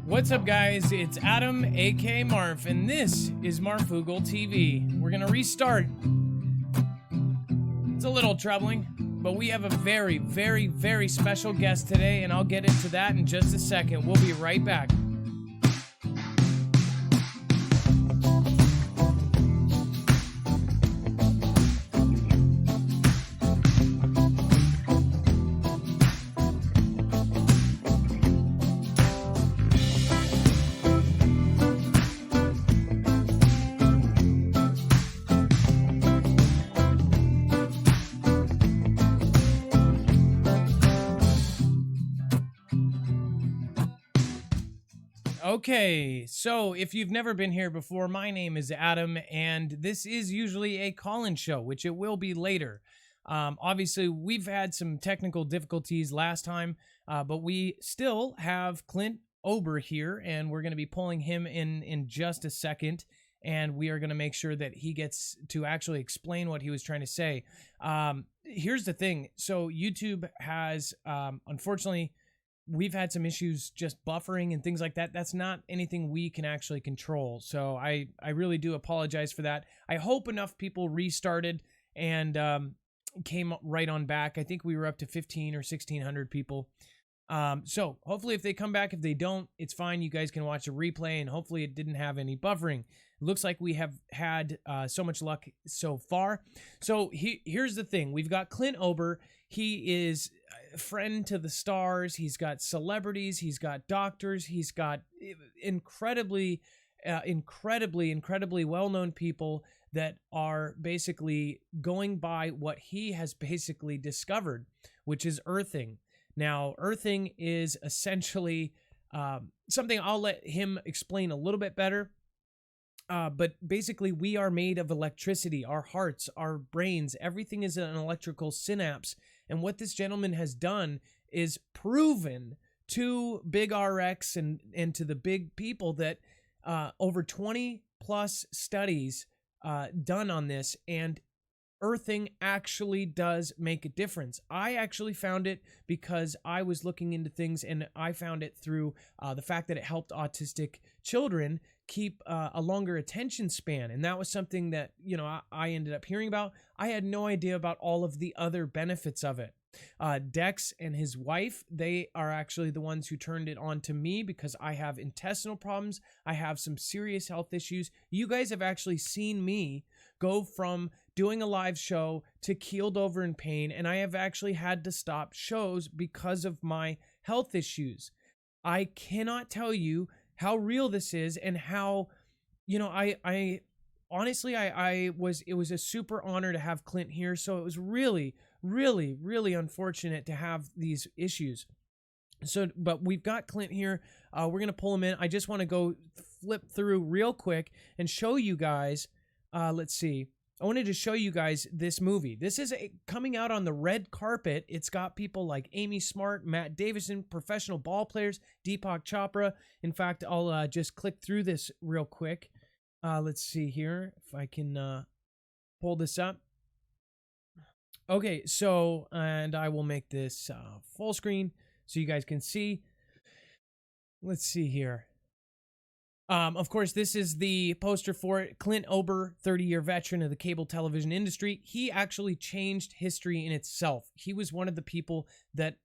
What's up, guys? It's Adam, aka Marf, and this is Marfoogle TV. We're gonna restart. It's a little troubling, but we have a very, very, very special guest today, and I'll get into that in just a second. We'll be right back. Okay, so if you've never been here before, my name is Adam, and this is usually a call-in show, which it will be later. Obviously, we've had some technical difficulties last time, but we still have Clint Ober here, and we're going to be pulling him in just a second, and we are going to make sure that he gets to actually explain what he was trying to say. Here's the thing. So YouTube has, unfortunately, we've had some issues just buffering and things like that. That's not anything we can actually control. So I really do apologize for that. I hope enough people restarted and came right on back. I think we were up to 15 or 1,600 people. So hopefully if they come back, if they don't, it's fine. You guys can watch a replay, and hopefully it didn't have any buffering. It looks like we have had so much luck so far. So here's the thing. We've got Clint Ober. He is a friend to the stars. He's got celebrities. He's got doctors. He's got incredibly well-known people that are basically going by what he has basically discovered, which is earthing. Now, earthing is essentially something I'll let him explain a little bit better. But basically, we are made of electricity. Our hearts, our brains, everything is an electrical synapse. And what this gentleman has done is proven to Big RX and to the big people that over 20 plus studies done on this, and earthing actually does make a difference. I actually found it because I was looking into things, and I found it through the fact that it helped autistic children keep a longer attention span. And that was something that, you know, I ended up hearing about. I had no idea about all of the other benefits of it. Dex and his wife, they are actually the ones who turned it on to me because I have intestinal problems. I have some serious health issues. You guys have actually seen me go from doing a live show to keeled over in pain, and I have actually had to stop shows because of my health issues. I cannot tell you how real this is, and how, you know, I honestly, it was a super honor to have Clint here. So it was really, really, really unfortunate to have these issues. So, but we've got Clint here. We're going to pull him in. I just want to go flip through real quick and show you guys. Let's see. I wanted to show you guys this movie. This is coming out on the red carpet. It's got people like Amy Smart, Matt Davison, professional ball players, Deepak Chopra. In fact, I'll just click through this real quick. Let's see here if I can pull this up. Okay, so, and I will make this full screen so you guys can see. Let's see here. Of course, this is the poster for it. Clint Ober, 30-year veteran of the cable television industry. He actually changed history in itself. He was one of the people that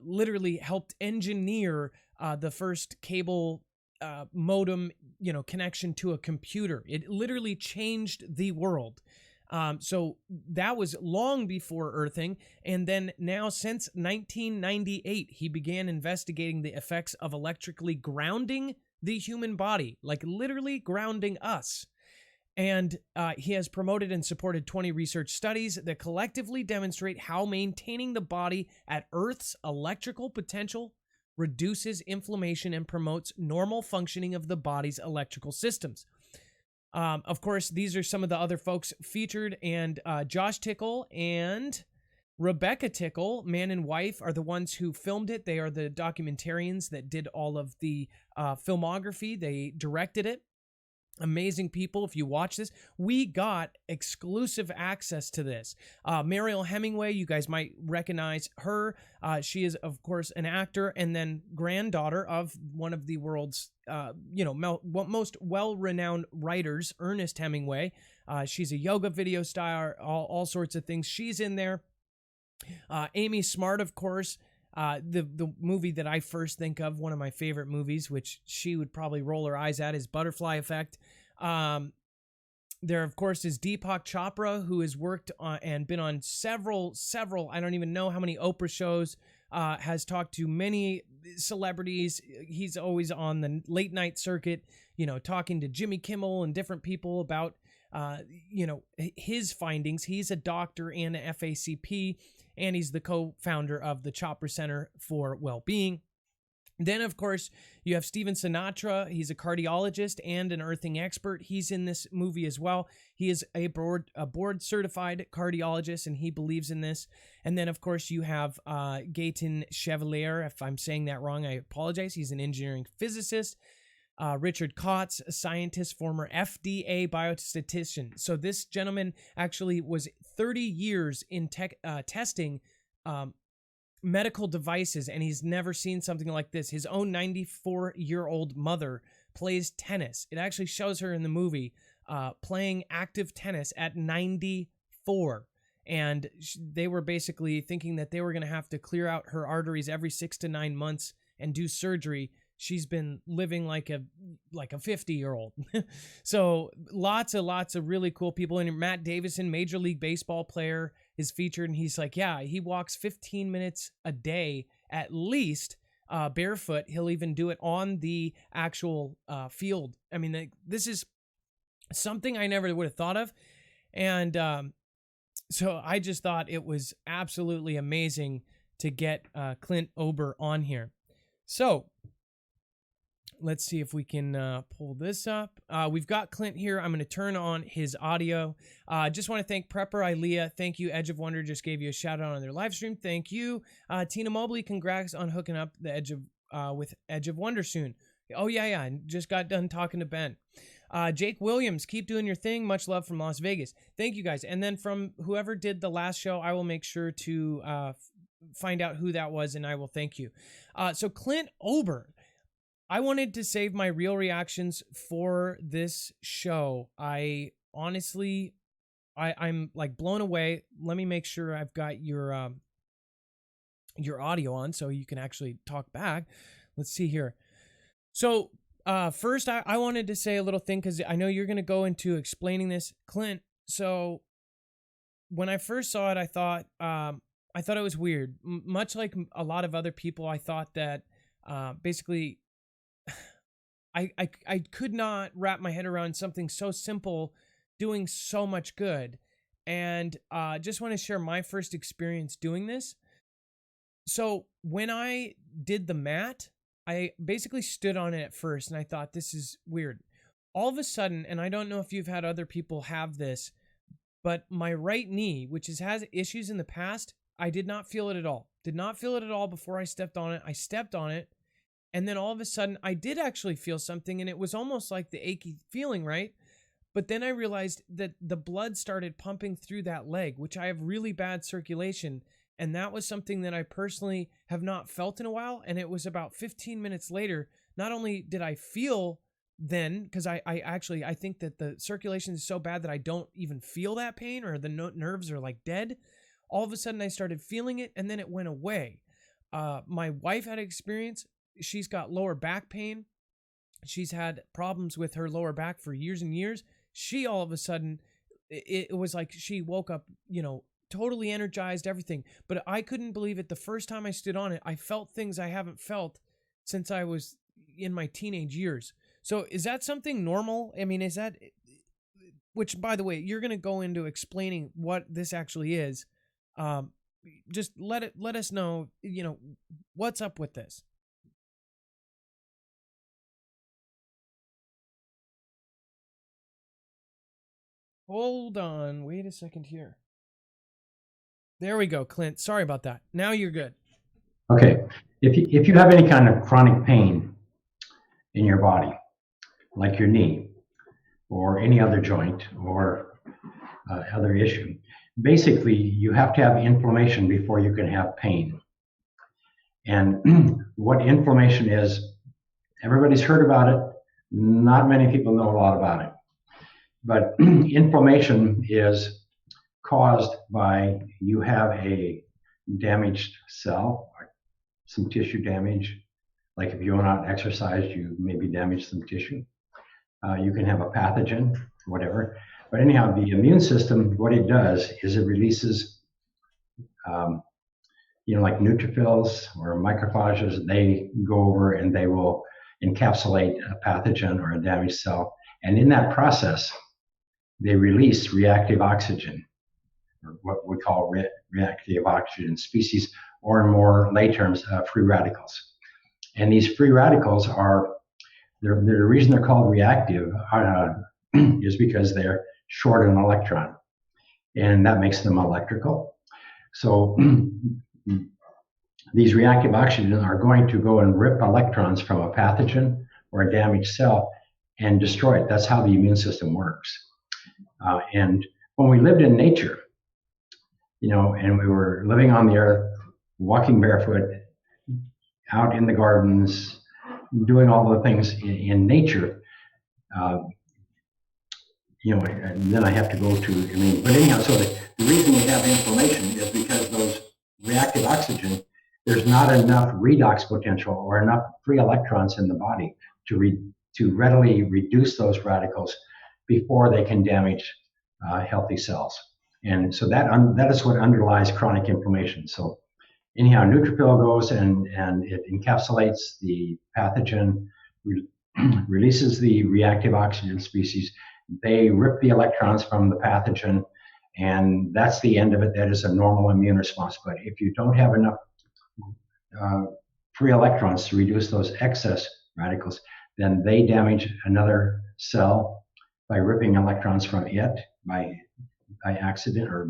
literally helped engineer the first cable modem, you know, connection to a computer. It literally changed the world. So that was long before earthing. And then now, since 1998, he began investigating the effects of electrically grounding the human body, like literally grounding us. And he has promoted and supported 20 research studies that collectively demonstrate how maintaining the body at Earth's electrical potential reduces inflammation and promotes normal functioning of the body's electrical systems. Of course, these are some of the other folks featured, and Josh Tickle and Rebecca Tickle, man and wife, are the ones who filmed it. They are the documentarians that did all of the filmography. They directed it. amazing people. If you watch this, we got exclusive access to this. Mariel Hemingway, you guys might recognize her. She is, of course, an actor and then granddaughter of one of the world's, most well-renowned writers, Ernest Hemingway. She's a yoga video star, all sorts of things. She's in there. Amy Smart, of course. The movie that I first think of, one of my favorite movies, which she would probably roll her eyes at, is Butterfly Effect. There, of course, is Deepak Chopra, who has worked on and been on several, I don't even know how many Oprah shows, has talked to many celebrities. He's always on the late night circuit, talking to Jimmy Kimmel and different people about, his findings. He's a doctor and an FACP. And he's the co-founder of the Chopra Center for Wellbeing. Then, of course, you have Steven Sinatra. He's a cardiologist and an earthing expert. He's in this movie as well. He is a board-certified cardiologist, and he believes in this. And then, of course, you have Gaëtan Chevalier. If I'm saying that wrong, I apologize. He's an engineering physicist. Richard Kotz, a scientist, former FDA biostatistician. So this gentleman actually was 30 years in testing medical devices, and he's never seen something like this. His own 94-year-old mother plays tennis. It actually shows her in the movie playing active tennis at 94. And they wwere basically thinking that they were going to have to clear out her arteries every 6 to 9 months and do surgery. She's been living like a 50-year-old. So lots of really cool people. And Matt Davison, Major League Baseball player, is featured. And he's like, yeah, he walks 15 minutes a day at least barefoot. He'll even do it on the actual field. I mean, this is something I never would have thought of. And so I just thought it was absolutely amazing to get Clint Ober on here. So let's see if we can pull this up. We've got Clint here. I'm going to turn on his audio. Just want to thank Prepper Ilea. Thank you. Edge of Wonder just gave you a shout out on their live stream. Thank you. Tina Mobley, congrats on hooking up the with Edge of Wonder soon. Oh, yeah. I just got done talking to Ben. Jake Williams, keep doing your thing. Much love from Las Vegas. Thank you, guys. And then from whoever did the last show, I will make sure to find out who that was, and I will thank you. So Clint Ober, I wanted to save my real reactions for this show. I honestly, I'm like blown away. Let me make sure I've got your audio on so you can actually talk back. Let's see here. So first, I wanted to say a little thing because I know you're going to go into explaining this, Clint. So when I first saw it, I thought it was weird. Much like a lot of other people, I thought that basically I could not wrap my head around something so simple doing so much good. And just want to share my first experience doing this. So when I did the mat, I basically stood on it at first and I thought, this is weird. All of a sudden, and I don't know if you've had other people have this, but my right knee, which has issues in the past, I did not feel it at all. Did not feel it at all before I stepped on it. I stepped on it. And then all of a sudden, I did actually feel something, and it was almost like the achy feeling, right? But then I realized that the blood started pumping through that leg, which I have really bad circulation, and that was something that I personally have not felt in a while, and it was about 15 minutes later, not only did I feel then, because I think that the circulation is so bad that I don't even feel that pain, or the nerves are like dead. All of a sudden, I started feeling it, and then it went away. My wife had experience. She's got lower back pain. She's had problems with her lower back for years and years. She all of a sudden, it was like she woke up, totally energized, everything. But I couldn't believe it. The first time I stood on it, I felt things I haven't felt since I was in my teenage years. So is that something normal? I mean, is that, which by the way, you're going to go into explaining what this actually is. Just let us know, what's up with this. Hold on. Wait a second here. There we go, Clint. Sorry about that. Now you're good. Okay. If you have any kind of chronic pain in your body, like your knee, or any other joint or other issue. Basically, you have to have inflammation before you can have pain. And what inflammation is, everybody's heard about it. Not many people know a lot about it. But inflammation is caused by you have a damaged cell, or some tissue damage. Like if you went out and exercised, you maybe damaged some tissue. You can have a pathogen, whatever. But anyhow, the immune system, what it does is it releases, like neutrophils or macrophages. They go over and they will encapsulate a pathogen or a damaged cell. And in that process, they release reactive oxygen, or what we call reactive oxygen species, or in more lay terms, free radicals. And these free radicals the reason they're called reactive is because they're short an electron, and that makes them electrical. So these reactive oxygen are going to go and rip electrons from a pathogen or a damaged cell and destroy it. That's how the immune system works. And when we lived in nature, and we were living on the earth, walking barefoot, out in the gardens, doing all the things in nature, and then I have to go to, but anyhow, so the reason we have inflammation is because those reactive oxygen, there's not enough redox potential or enough free electrons in the body to readily reduce those radicals before they can damage healthy cells. And so that is what underlies chronic inflammation. So anyhow, neutrophil goes and it encapsulates the pathogen, releases the reactive oxygen species. They rip the electrons from the pathogen, and that's the end of it. That is a normal immune response. But if you don't have enough free electrons to reduce those excess radicals, then they damage another cell by ripping electrons from it by accident or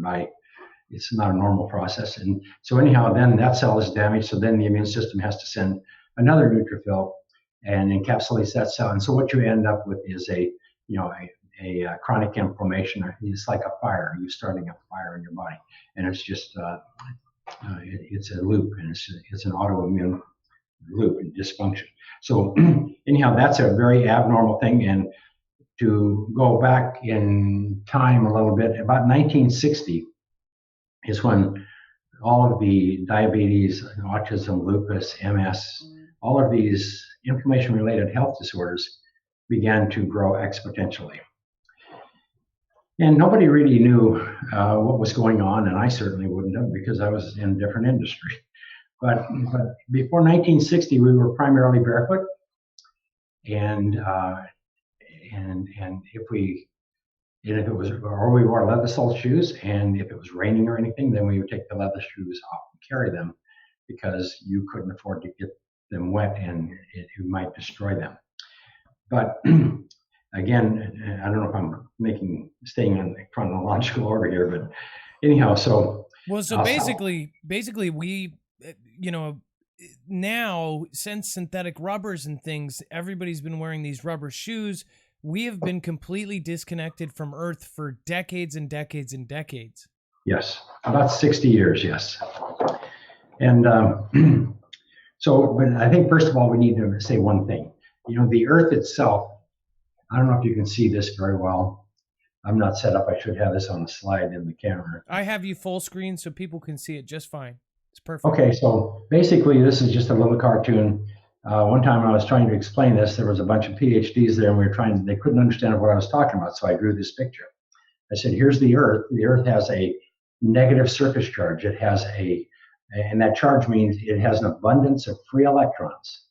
it's not a normal process. And so anyhow, then that cell is damaged. So then the immune system has to send another neutrophil and encapsulates that cell. And so what you end up with is a chronic inflammation. It's like a fire. You're starting a fire in your body, and it's just it's a loop, and it's an autoimmune loop and dysfunction. So anyhow, that's a very abnormal thing. And to go back in time a little bit, about 1960 is when all of the diabetes, autism, lupus, MS, all of these inflammation-related health disorders began to grow exponentially. And nobody really knew what was going on, and I certainly wouldn't have because I was in a different industry. But before 1960, we were primarily barefoot, and if it was, or we wore leather sole shoes, and if it was raining or anything, then we would take the leather shoes off and carry them because you couldn't afford to get them wet and it might destroy them. But again, I don't know if I'm staying in the chronological order here, but anyhow, so. Well, so basically we, now since synthetic rubbers and things, everybody's been wearing these rubber shoes. We have been completely disconnected from Earth for decades and decades and decades. Yes, about 60 years, yes. And but I think first of all, we need to say one thing. The Earth itself, I don't know if you can see this very well. I'm not set up. I should have this on the slide in the camera. I have you full screen so people can see it just fine. It's perfect. Okay, so basically this is just a little cartoon. One time I was trying to explain this, there was a bunch of PhDs there and they couldn't understand what I was talking about, so I drew this picture. I said, here's the Earth. The Earth has a negative surface charge. It has and that charge means it has an abundance of free electrons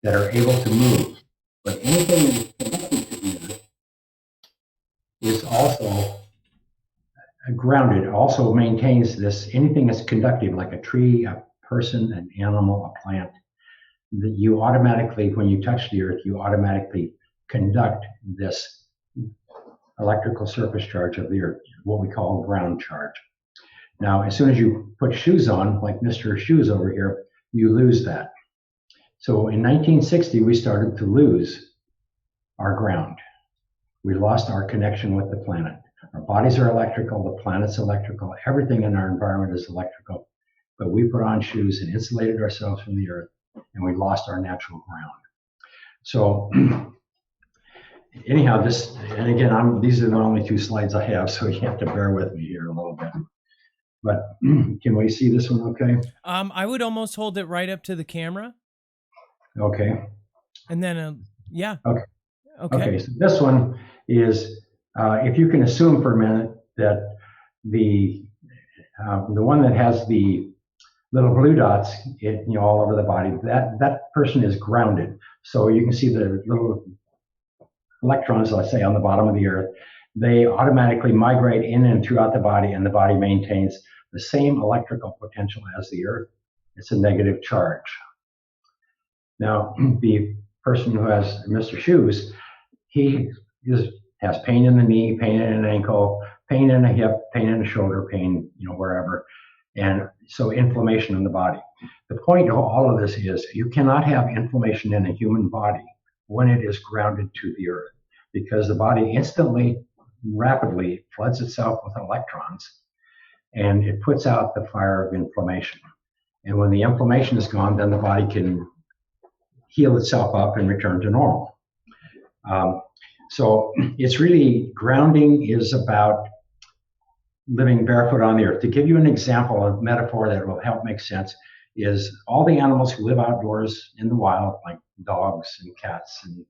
that are able to move. But anything that is connected to the Earth is also grounded. It also maintains this, anything that's conductive, like a tree, a person, an animal, a plant, that you automatically, when you touch the Earth, you automatically conduct this electrical surface charge of the Earth, what we call ground charge. Now, as soon as you put shoes on, like Mr. Shoes over here, you lose that. So in 1960, we started to lose our ground. We lost our connection with the planet. Our bodies are electrical, the planet's electrical, everything in our environment is electrical. But we put on shoes and insulated ourselves from the earth, and we lost our natural ground. So anyhow, and again, these are the only 2 slides I have, so you have to bear with me here a little bit. But can we see this one okay? I would almost hold it right up to the camera. Okay. And then, yeah. Okay. So this one is, if you can assume for a minute that the one that has the little blue dots, all over the body, that person is grounded. So you can see the little electrons, let's say, on the bottom of the earth. They automatically migrate in and throughout the body, and the body maintains the same electrical potential as the earth. It's a negative charge. Now, the person who has Mr. Shoes, he has pain in the knee, pain in an ankle, pain in a hip, pain in a shoulder, pain, wherever. And so inflammation in the body. The point of all of this is you cannot have inflammation in a human body when it is grounded to the earth, because the body instantly, rapidly floods itself with electrons, and it puts out the fire of inflammation. And when the inflammation is gone, then the body can heal itself up and return to normal. So it's really, grounding is about living barefoot on the earth. To give you an example of metaphor that will help make sense, is all the animals who live outdoors in the wild, like dogs and cats and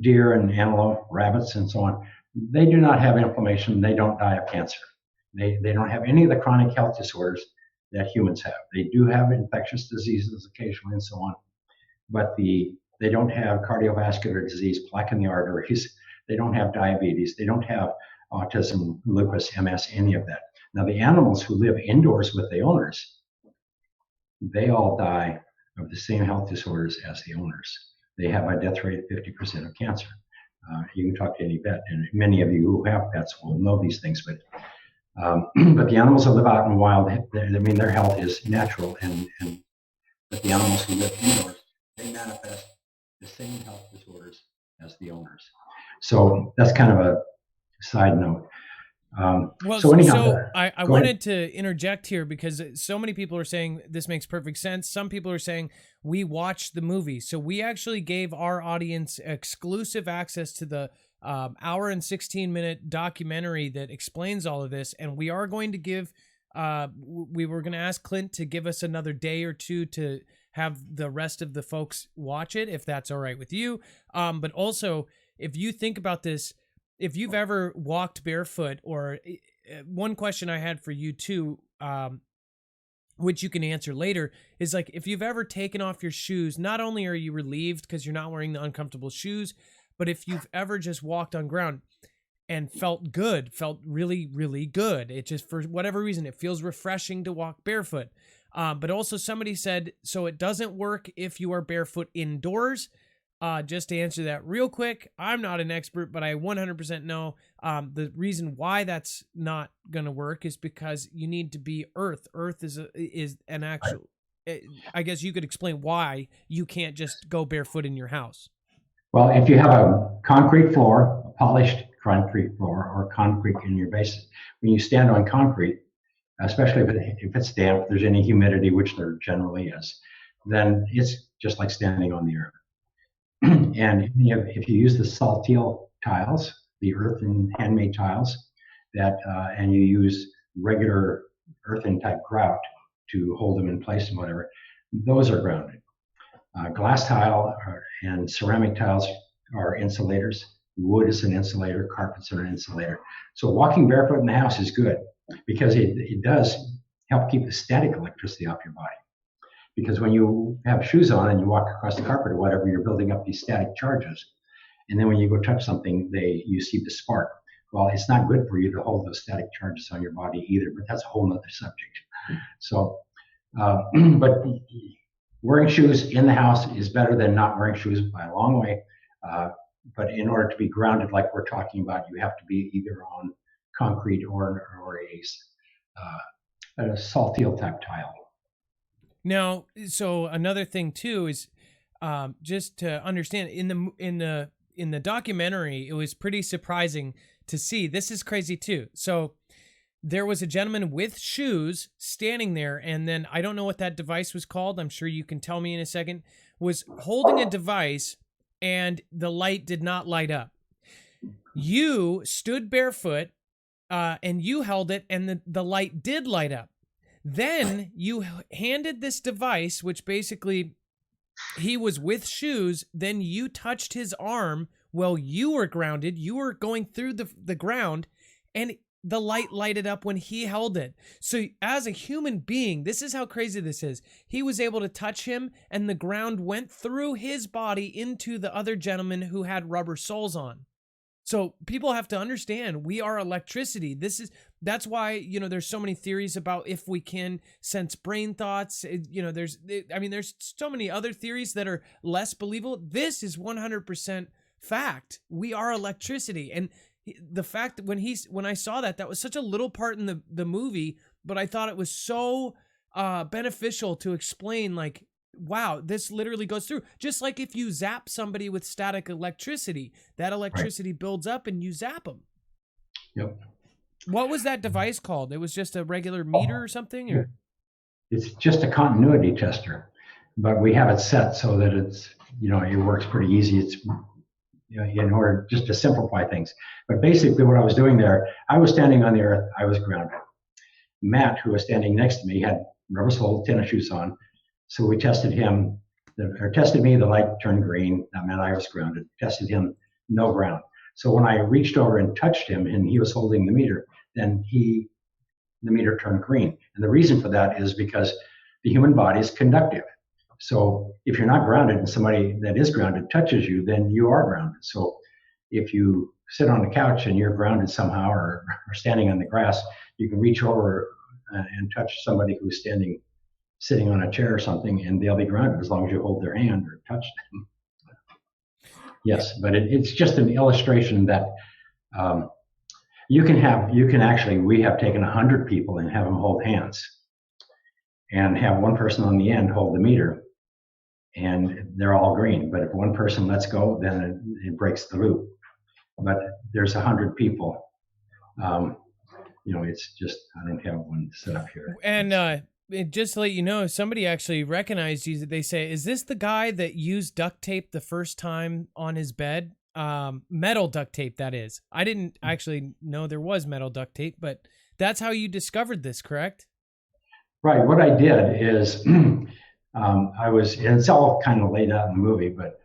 deer and antelope, rabbits and so on, they do not have inflammation. They don't die of cancer. They don't have any of the chronic health disorders that humans have. They do have infectious diseases occasionally and so on, but they don't have cardiovascular disease, plaque in the arteries. They don't have diabetes. They don't have autism, lupus, MS, any of that. Now, the animals who live indoors with the owners, they all die of the same health disorders as the owners. They have a death rate of 50% of cancer. You can talk to any vet, and many of you who have pets will know these things, but the animals that live out in the wild, their health is natural, but the animals who live indoors, they manifest the same health disorders as the owners. So that's kind of a side note. I wanted to interject here because so many people are saying this makes perfect sense. Some people are saying we watched the movie. So we actually gave our audience exclusive access to the hour and 16-minute documentary that explains all of this. And we are going to give, we were going to ask Clint to give us another day or two to have the rest of the folks watch it, if that's all right with you. But also, if you think about this, if you've ever walked barefoot, or one question I had for you too, which you can answer later, is like, if you've ever taken off your shoes, not only are you relieved because you're not wearing the uncomfortable shoes, but if you've ever just walked on ground and felt good, felt really, really good. It just, for whatever reason, it feels refreshing to walk barefoot. But also somebody said, so it doesn't work if you are barefoot indoors. Just to answer that real quick, I'm not an expert, but I 100% know the reason why that's not going to work is because you need to be earth. Earth is an actual, I guess you could explain why you can't just go barefoot in your house. Well, if you have a concrete floor, a polished concrete floor, or concrete in your basement, when you stand on concrete, especially if it's damp, if there's any humidity, which there generally is, then it's just like standing on the earth. And if you use the saltile tiles, the earth and handmade tiles, and you use regular earthen type grout to hold them in place and whatever, those are grounded. Glass tile and ceramic tiles are insulators. Wood is an insulator. Carpets are an insulator. So walking barefoot in the house is good because it does help keep the static electricity off your body. Because when you have shoes on and you walk across the carpet or whatever, you're building up these static charges. And then when you go touch something, you see the spark. Well, it's not good for you to hold those static charges on your body either, but that's a whole nother subject. So, but wearing shoes in the house is better than not wearing shoes by a long way. But in order to be grounded like we're talking about, you have to be either on concrete or a saltile type tile. Now, so another thing too is just to understand in the in the documentary, it was pretty surprising to see. This is crazy too. So there was a gentleman with shoes standing there, and then I don't know what that device was called. I'm sure you can tell me in a second. Was holding a device, and the light did not light up. You stood barefoot, and you held it, and the light did light up. Then you handed this device, which basically he was with shoes. Then you touched his arm while you were grounded. You were going through the ground, and the light lighted up when he held it. So as a human being, this is how crazy this is. He was able to touch him, and the ground went through his body into the other gentleman who had rubber soles on. So people have to understand, we are electricity. That's why, there's so many theories about if we can sense brain thoughts. There's so many other theories that are less believable. This is 100% fact. We are electricity. And the fact that when I saw that was such a little part in the movie, but I thought it was so beneficial to explain, like, wow, this literally goes through. Just like if you zap somebody with static electricity, that electricity builds up and you zap them. Yep. What was that device called? It was just a regular meter or something? Or? It's just a continuity tester, but we have it set so that it's, it works pretty easy. It's, in order just to simplify things. But basically what I was doing there, I was standing on the earth, I was grounded. Matt, who was standing next to me, had rubber sole tennis shoes on. So we tested him, tested me, the light turned green. That meant I was grounded. Tested him, no ground. So when I reached over and touched him and he was holding the meter, then the meter turned green. And the reason for that is because the human body is conductive. So if you're not grounded and somebody that is grounded touches you, then you are grounded. So if you sit on the couch and you're grounded somehow or standing on the grass, you can reach over and touch somebody who's sitting on a chair or something, and they'll be grounded as long as you hold their hand or touch them. Yes, but it's just an illustration that we have taken 100 people and have them hold hands and have one person on the end hold the meter, and they're all green. But if one person lets go, then it breaks the loop. But there's 100 people. It's just, I don't have one set up here. And just to let you know, somebody actually recognized you. They say, is this the guy that used duct tape the first time on his bed? Metal duct tape, that is. I didn't actually know there was metal duct tape, but that's how you discovered this, correct? Right. What I did is, and it's all kind of laid out in the movie, but,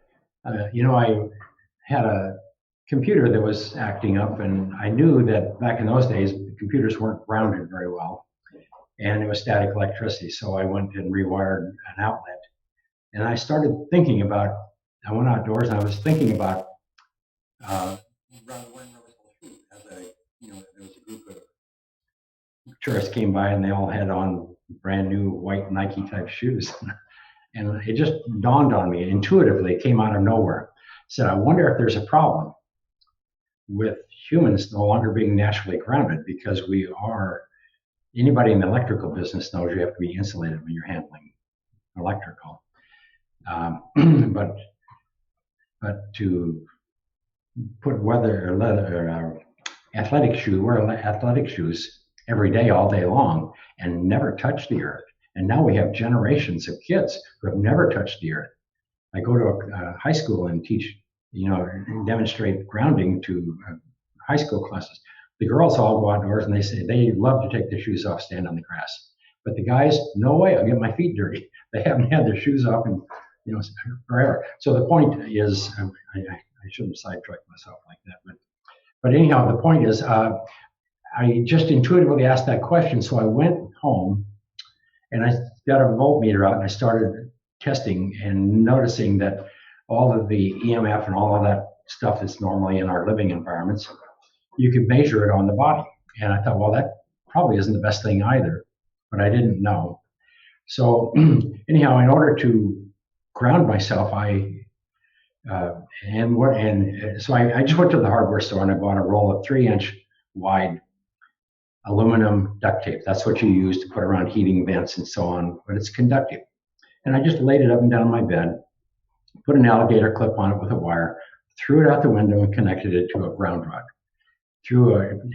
I had a computer that was acting up, and I knew that back in those days, the computers weren't grounded very well, and it was static electricity. So I went and rewired an outlet, and I started thinking about, I went outdoors and I was thinking about, there was a group of tourists came by and they all had on brand new white Nike type shoes. And it just dawned on me intuitively, it came out of nowhere. I said, I wonder if there's a problem with humans no longer being naturally grounded, because anybody in the electrical business knows you have to be insulated when you're handling electrical. But to put wear athletic shoes every day, all day long, and never touch the earth. And now we have generations of kids who have never touched the earth. I go to a high school and teach, demonstrate grounding to high school classes. The girls all go outdoors and they say they love to take their shoes off, stand on the grass. But the guys, no way, I'll get my feet dirty. They haven't had their shoes off in, forever. So the point is, I shouldn't sidetrack myself like that. But anyhow, the point is, I just intuitively asked that question. So I went home and I got a voltmeter out and I started testing and noticing that all of the EMF and all of that stuff that's normally in our living environments, you could measure it on the body. And I thought, well, that probably isn't the best thing either, but I didn't know. So anyhow, in order to ground myself, I just went to the hardware store and I bought a roll of 3-inch wide aluminum duct tape. That's what you use to put around heating vents and so on, but it's conductive. And I just laid it up and down my bed, put an alligator clip on it with a wire, threw it out the window and connected it to a ground rod.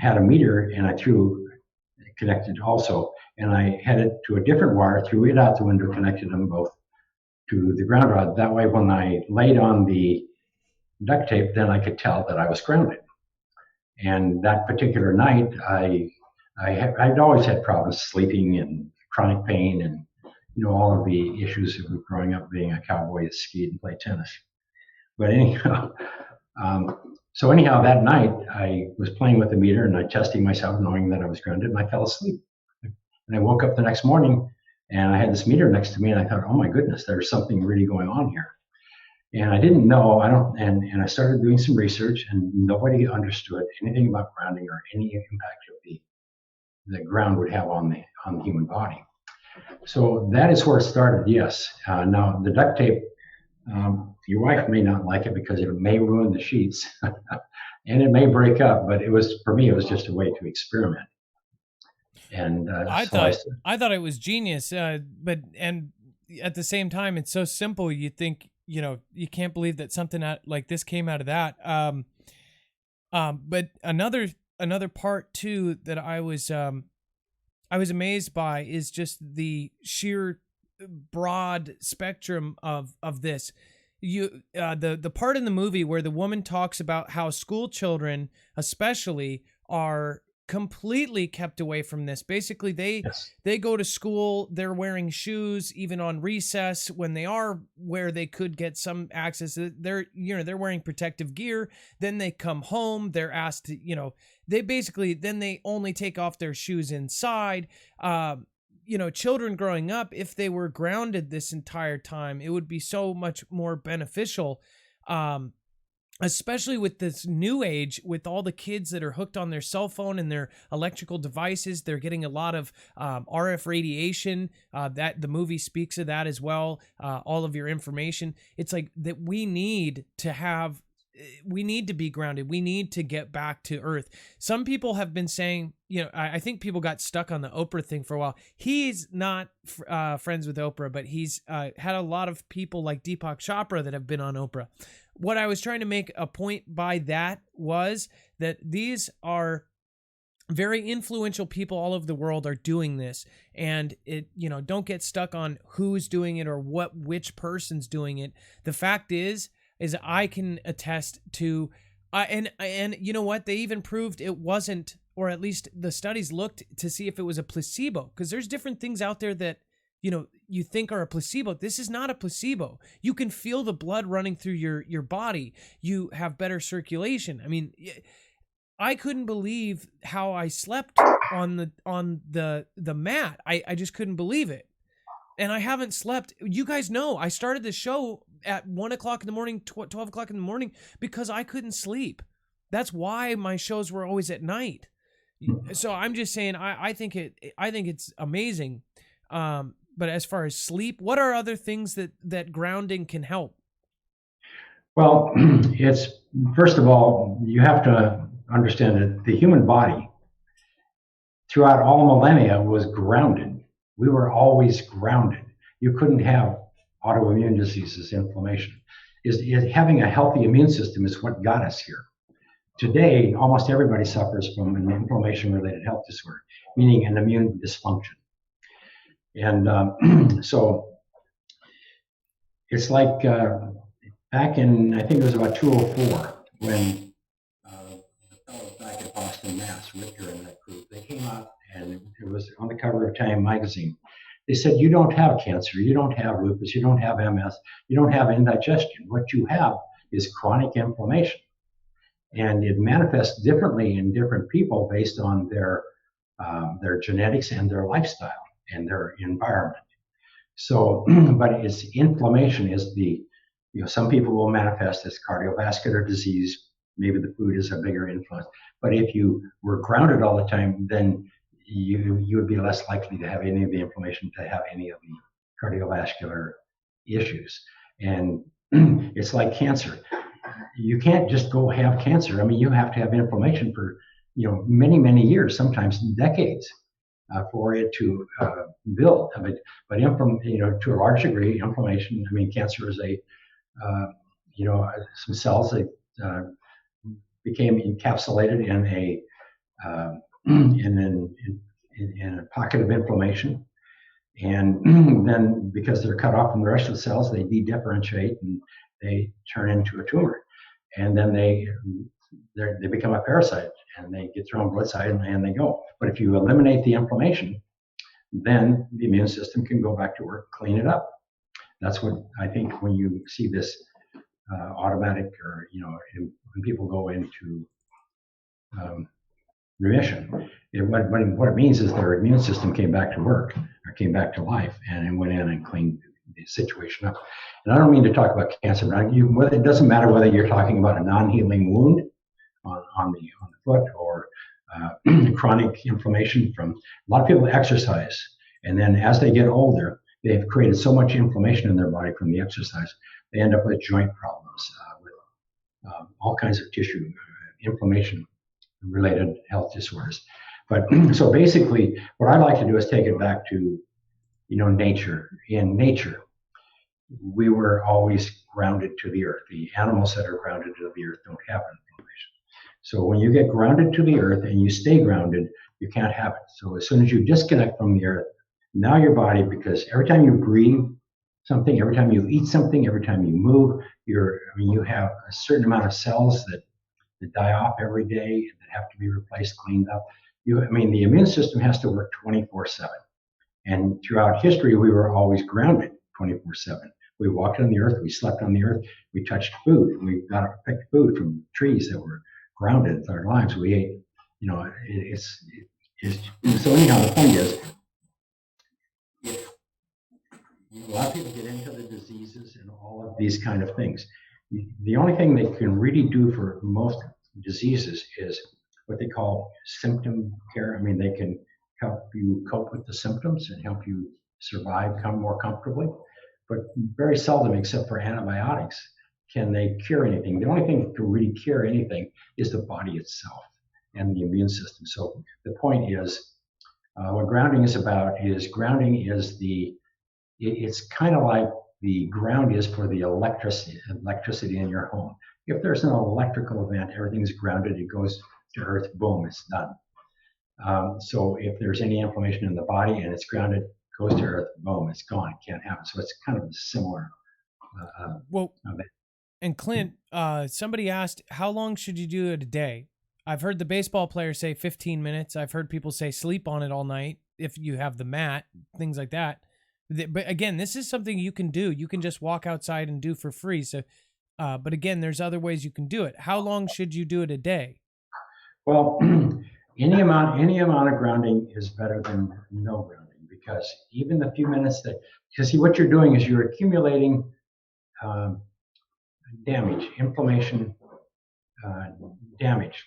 Had a meter, and I connected also, and I had it to a different wire, threw it out the window, connected them both to the ground rod. That way, when I laid on the duct tape, then I could tell that I was grounded. And that particular night, I'd always had problems sleeping and chronic pain and all of the issues of growing up being a cowboy that skied and played tennis. But anyhow, anyhow, that night I was playing with the meter and I testing myself, knowing that I was grounded, and I fell asleep. And I woke up the next morning and I had this meter next to me, and I thought, oh my goodness, there's something really going on here. And I didn't know, and I started doing some research, and nobody understood anything about grounding or any impact of the ground would have on the human body. So that is where it started, yes. Now, the duct tape, your wife may not like it because it may ruin the sheets and it may break up, but for me, it was just a way to experiment. And I thought it was genius, but at the same time, it's so simple. You think, you can't believe that something like this came out of that. But another part too that I was amazed by is just the sheer broad spectrum of this. The part in the movie where the woman talks about how school children especially are completely kept away from this. Basically, they go to school, they're wearing shoes even on recess when they are where they could get some access. They're wearing protective gear. Then they come home, they're asked to, then they only take off their shoes inside. Children growing up, if they were grounded this entire time, it would be so much more beneficial. Especially with this new age, with all the kids that are hooked on their cell phone and their electrical devices, they're getting a lot of RF radiation. That the movie speaks of that as well. All of your information. It's like that we need to be grounded. We need to get back to earth. Some people have been saying, I think people got stuck on the Oprah thing for a while. He's not friends with Oprah, but he's had a lot of people like Deepak Chopra that have been on Oprah. What I was trying to make a point by that was that these are very influential people all over the world are doing this, and don't get stuck on who's doing it or which person's doing it. The fact is I can attest to, and you know what? They even proved it wasn't, or at least the studies looked to see if it was a placebo, because there's different things out there that you think are a placebo. This is not a placebo. You can feel the blood running through your body. You have better circulation. I mean, I couldn't believe how I slept on the mat. I just couldn't believe it. And I haven't slept. You guys know I started the show at 1 o'clock in the morning, 12 o'clock in the morning, because I couldn't sleep. That's why my shows were always at night. So I'm just saying, I think it's amazing. But as far as sleep, what are other things that grounding can help? Well, it's, first of all, you have to understand that the human body throughout all millennia was grounded. We were always grounded. You couldn't have autoimmune diseases, inflammation. Having a healthy immune system is what got us here. Today, almost everybody suffers from an inflammation-related health disorder, meaning an immune dysfunction. And so it's like back in, I think it was about 2004, when the fellows back at Boston, Mass, Richter and that group, they came out, and it was on the cover of Time magazine. They said, you don't have cancer, you don't have lupus, you don't have MS, you don't have indigestion. What you have is chronic inflammation. And it manifests differently in different people based on their genetics and their lifestyle and their environment. So, but it's inflammation is some people will manifest as cardiovascular disease. Maybe the food is a bigger influence. But if you were grounded all the time, then you would be less likely to have any of the inflammation, to have any of the cardiovascular issues. And it's like cancer. You can't just go have cancer. I mean, you have to have inflammation for many, many years, sometimes decades, for it to build. But to a large degree, inflammation. I mean, cancer is some cells that uh, became encapsulated in a in a pocket of inflammation. And then because they're cut off from the rest of the cells, they de-differentiate and they turn into a tumor. And then they become a parasite and they get their own blood side and they go. But if you eliminate the inflammation, then the immune system can go back to work, clean it up. That's what I think when you see this automatic, or when people go into remission, what it means is their immune system came back to work, or came back to life, and it went in and cleaned the situation up. And I don't mean to talk about cancer, but it doesn't matter whether you're talking about a non-healing wound on the foot, or chronic inflammation from a lot of people exercise, and then as they get older, they've created so much inflammation in their body from the exercise, they end up with joint problems, with all kinds of tissue inflammation related health disorders. But so basically what I like to do is take it back to nature. In nature, we were always grounded to the earth. The animals that are grounded to the earth don't have inflammation. So when you get grounded to the earth and you stay grounded, you can't have it. So as soon as you disconnect from the earth, now your body, because every time you breathe something, every time you eat something, every time you move, you have a certain amount of cells that die off every day that have to be replaced, cleaned up. The immune system has to work 24/7. And throughout history, we were always grounded 24/7. We walked on the earth, we slept on the earth, we touched food, we picked food from trees that were grounded in our lives. We ate, so anyhow, the point is, a lot of people get into the diseases and all of these kind of things. The only thing they can really do for most diseases is what they call symptom care. They can help you cope with the symptoms and help you survive, come more comfortably. But very seldom, except for antibiotics, can they cure anything. The only thing that can really cure anything is the body itself and the immune system. So the point is, what grounding is about is it's kind of like the ground is for the electricity in your home. If there's an electrical event, everything's grounded, it goes to earth, boom, it's done. So if there's any inflammation in the body and it's grounded, goes to earth, boom, it's gone, it can't happen. So it's kind of a similar event. And Clint, somebody asked, how long should you do it a day? I've heard the baseball players say 15 minutes. I've heard people say sleep on it all night if you have the mat, things like that. But again, this is something you can do. You can just walk outside and do for free. So, but again, there's other ways you can do it. How long should you do it a day? Well, any amount of grounding is better than no grounding, because even the few minutes because see, what you're doing is you're accumulating damage, inflammation, damage.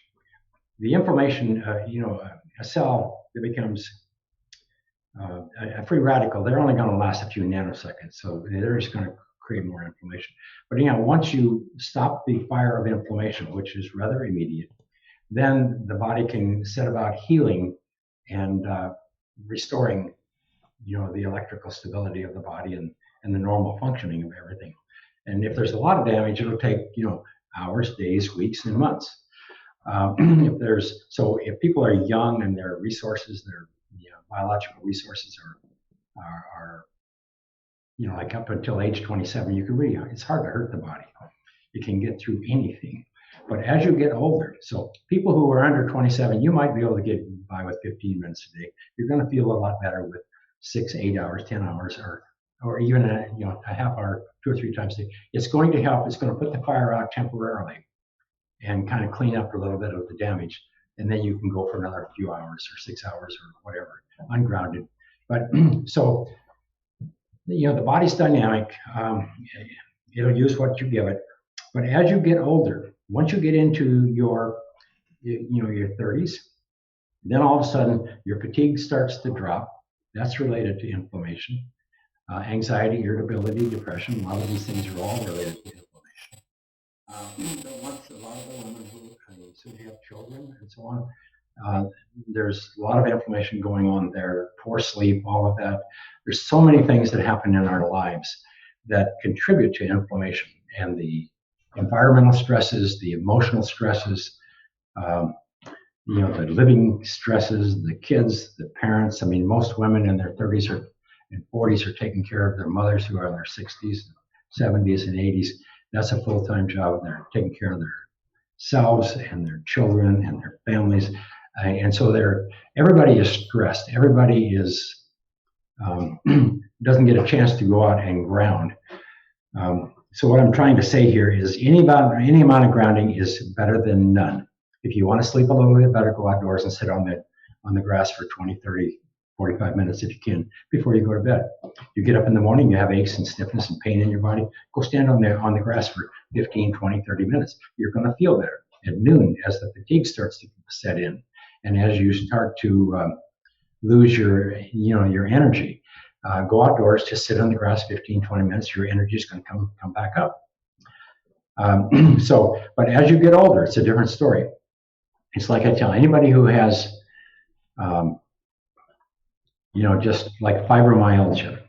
The inflammation, a cell that becomes a free radical, they're only going to last a few nanoseconds, so they're just going to create more inflammation. But once you stop the fire of inflammation, which is rather immediate, then the body can set about healing and restoring, the electrical stability of the body and the normal functioning of everything. And if there's a lot of damage, it'll take hours, days, weeks, and months. If people are young and their resources, their biological resources are like up until age 27, it's hard to hurt the body. You can get through anything. But as you get older, so people who are under 27, you might be able to get by with 15 minutes a day. You're going to feel a lot better with 6, 8 hours, 10 hours, or even a half hour, 2 or 3 times a day. It's going to help. It's going to put the fire out temporarily and kind of clean up a little bit of the damage. And then you can go for another few hours or 6 hours or whatever, ungrounded. But so, the body's dynamic. It'll use what you give it. But as you get older, once you get into your 30s, then all of a sudden your fatigue starts to drop. That's related to inflammation. Anxiety, irritability, depression, a lot of these things are all related to inflammation. But once a lot of the women who soon have children and so on, there's a lot of inflammation going on there, poor sleep, all of that. There's so many things that happen in our lives that contribute to inflammation and the environmental stresses, the emotional stresses, um, the living stresses, the kids, the parents. I mean, most women in their 30s and 40s are taking care of their mothers who are in their 60s, 70s, and 80s. That's a full-time job, and they're taking care of themselves and their children and their families. And so everybody is stressed. Everybody is doesn't get a chance to go out and ground. So what I'm trying to say here is any amount of grounding is better than none. If you want to sleep a little bit better, go outdoors and sit on the grass for 20, 30, 45 minutes if you can before you go to bed. You get up in the morning, you have aches and stiffness and pain in your body, go stand on the grass for 15, 20, 30 minutes. You're going to feel better. At noon, as the fatigue starts to set in, and as you start to lose your energy, go outdoors, just sit on the grass 15, 20 minutes, your energy is going to come back up. But as you get older, it's a different story. It's like I tell anybody who has, just like fibromyalgia,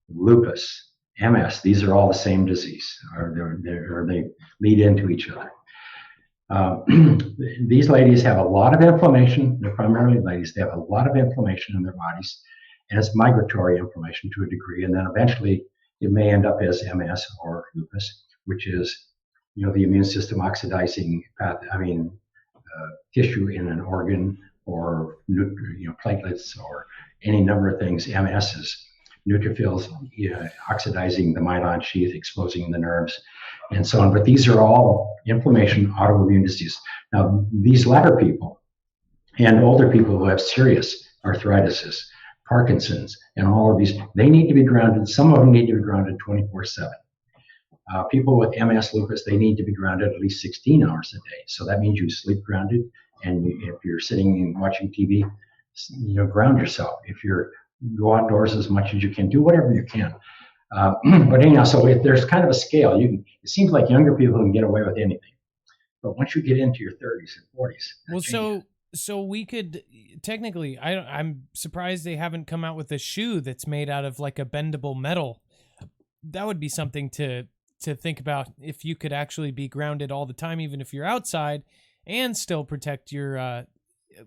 lupus, MS, these are all the same disease, or they lead into each other. These ladies have a lot of inflammation. They're primarily ladies. They have a lot of inflammation in their bodies, and it's migratory inflammation to a degree. And then eventually it may end up as MS or lupus, which is, the immune system oxidizing tissue in an organ, or platelets, or any number of things. MS is neutrophils oxidizing the myelin sheath, exposing the nerves, and so on. But these are all inflammation, autoimmune disease. Now, these latter people and older people who have serious arthritis, Parkinson's, and all of these, they need to be grounded. Some of them need to be grounded 24/7. People with MS, lupus, they need to be grounded at least 16 hours a day. So that means you sleep grounded, and if you're sitting and watching TV, ground yourself. If you're go outdoors as much as you can, do whatever you can. But anyhow, so if there's kind of a scale, it seems like younger people can get away with anything, but once you get into your 30s and 40s, well, so we could technically, I'm surprised they haven't come out with a shoe that's made out of like a bendable metal. That would be something to think about, if you could actually be grounded all the time, even if you're outside, and still protect your.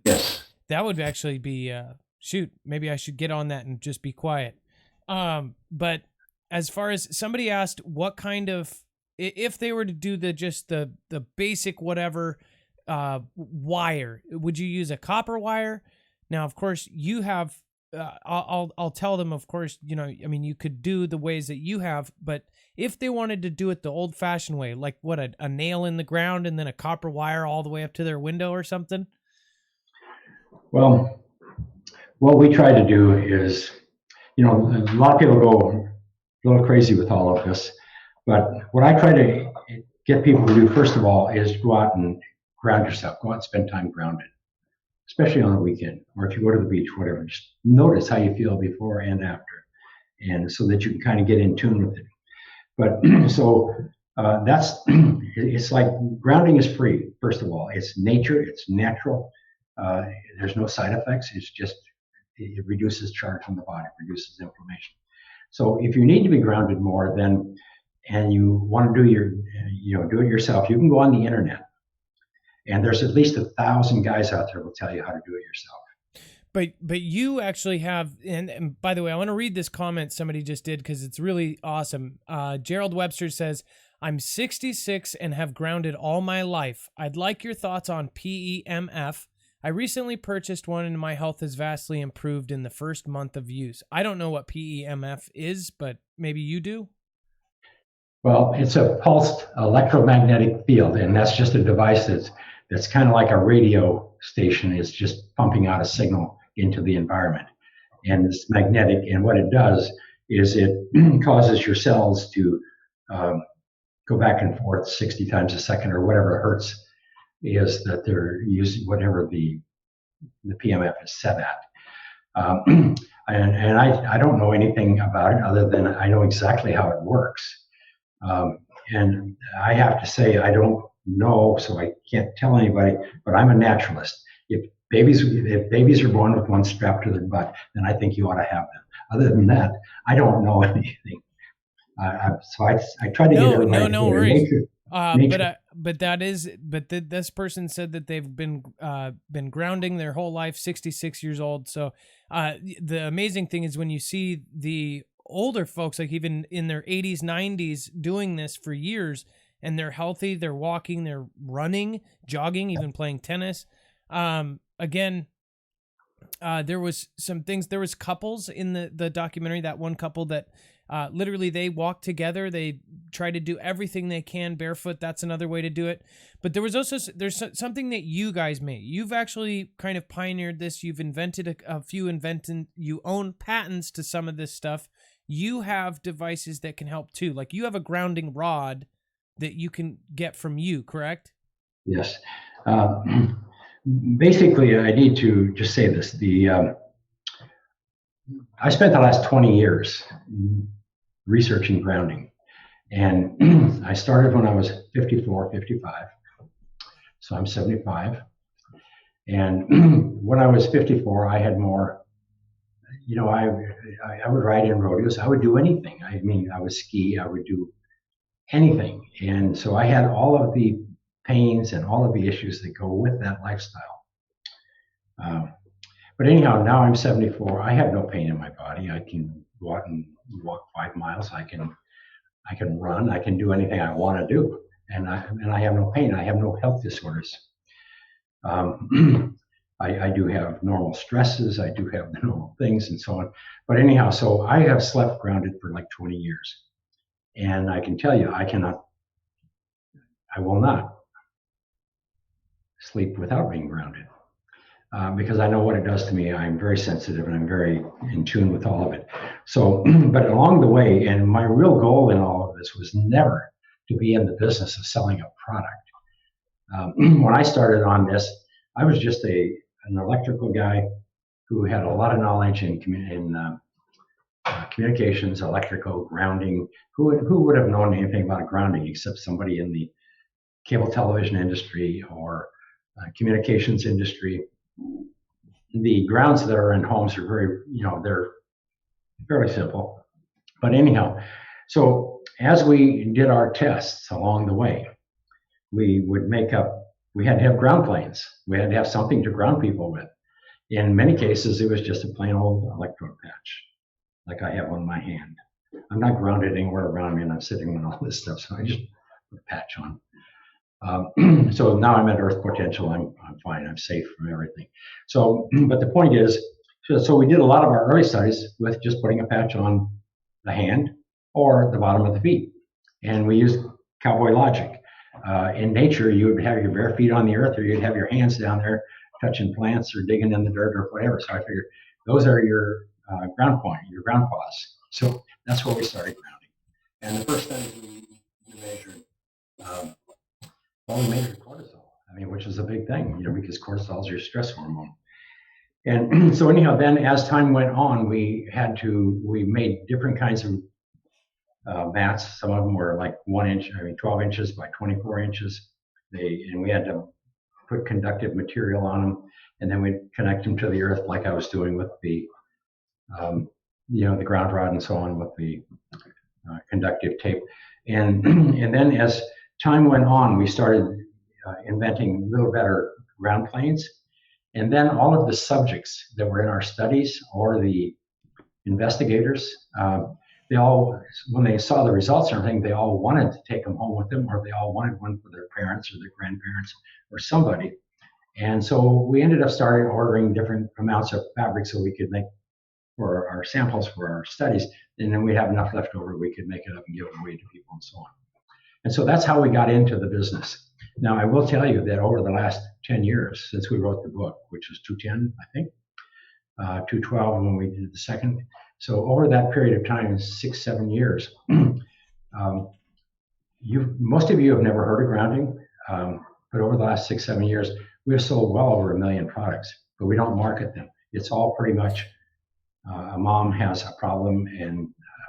Yes. That would actually be shoot. Maybe I should get on that and just be quiet. But as far as somebody asked, what kind of, if they were to do the basic whatever wire, would you use a copper wire? Now, of course, you have. I'll tell them, of course, you could do the ways that you have, but if they wanted to do it the old-fashioned way, like what, a nail in the ground and then a copper wire all the way up to their window or something? Well, what we try to do is, a lot of people go a little crazy with all of this, but what I try to get people to do, first of all, is go out and ground yourself, go out and spend time grounded, especially on the weekend, or if you go to the beach, whatever. Just notice how you feel before and after, and so that you can kind of get in tune with it. But it's like grounding is free. First of all, it's nature, it's natural. There's no side effects. It's just, it reduces charge on the body, reduces inflammation. So if you need to be grounded more, and you want to do do it yourself, you can go on the internet. And there's at least 1,000 guys out there who will tell you how to do it yourself. But you actually have, and by the way, I want to read this comment somebody just did because it's really awesome. Gerald Webster says, I'm 66 and have grounded all my life. I'd like your thoughts on PEMF. I recently purchased one and my health has vastly improved in the first month of use. I don't know what PEMF is, but maybe you do? Well, it's a pulsed electromagnetic field, and that's just a device that's kind of like a radio station. It's just pumping out a signal into the environment, and it's magnetic. And what it does is it causes your cells to go back and forth 60 times a second, or whatever hertz is that they're using, whatever the PMF is set at. And I don't know anything about it other than I know exactly how it works. And I have to say, I don't know, so I can't tell anybody, but I'm a naturalist. If babies are born with one strapped to their butt, then I think you ought to have them. Other than that, I don't know anything. So I try to get everybody no worries. Nature. This person said that they've been grounding their whole life, 66 years old. So the amazing thing is when you see the older folks, like even in their 80s, 90s, doing this for years, and they're healthy, they're walking, they're running, jogging, even playing tennis. Again, there was some things. There was couples in the documentary. That one couple that literally they walk together. They try to do everything they can barefoot. That's another way to do it. But there's something that you guys made. You've actually kind of pioneered this. You've invented a few you own patents to some of this stuff. You have devices that can help too. Like you have a grounding rod that you can get from you, correct? Yes. Basically, I need to just say this. I spent the last 20 years researching grounding. And I started when I was 54, 55. So I'm 75. And when I was 54, I had more, I would ride in rodeos. I would do anything. I mean, I would ski. I would do anything. And so I had all of the pains and all of the issues that go with that lifestyle. But anyhow, now I'm 74. I have no pain in my body. I can go out and walk 5 miles. I can run. I can do anything I want to do, and I have no pain. I have no health disorders. I do have normal stresses. I do have the normal things and so on. But anyhow, so I have slept grounded for like 20 years, and I can tell you, I will not sleep without being grounded. Because I know what it does to me. I'm very sensitive and I'm very in tune with all of it. So, but along the way, and my real goal in all of this was never to be in the business of selling a product. When I started on this, I was just an electrical guy who had a lot of knowledge in communications, electrical, grounding. Who would have known anything about grounding except somebody in the cable television industry or communications industry? The grounds that are in homes are very, they're fairly simple. But anyhow, so as we did our tests along the way, we had to have ground planes. We had to have something to ground people with. In many cases, it was just a plain old electrode patch, like I have on my hand. I'm not grounded anywhere around me, and I'm sitting on all this stuff, so I just put a patch on. So now I'm at earth potential. I'm fine. I'm safe from everything. So, but the point is, so we did a lot of our early studies with just putting a patch on the hand or the bottom of the feet. And we used cowboy logic. In nature, you would have your bare feet on the earth, or you'd have your hands down there touching plants or digging in the dirt or whatever. So I figured those are your ground point, your ground paws. So that's where we started grounding. And the first thing we measured, we measured cortisol. I mean, which is a big thing, because cortisol is your stress hormone. And so anyhow, then as time went on, we made different kinds of mats. Some of them were like 12 inches by 24 inches. And we had to put conductive material on them, and then we'd connect them to the earth, like I was doing with the, the ground rod and so on with the conductive tape. And then as time went on, we started inventing little better ground planes. And then all of the subjects that were in our studies or the investigators, they all, when they saw the results and everything, they all wanted to take them home with them, or they all wanted one for their parents or their grandparents or somebody. And so we ended up starting ordering different amounts of fabric so we could make for our samples for our studies. And then we have enough left over, we could make it up and give it away to people and so on. And so that's how we got into the business. Now, I will tell you that over the last 10 years, since we wrote the book, which was 2010, I think, 2012 when we did the second. So over that period of time, 6-7 years, most of you have never heard of grounding, but over the last 6-7 years, we've sold well over 1 million products, but we don't market them. It's all pretty much a mom has a problem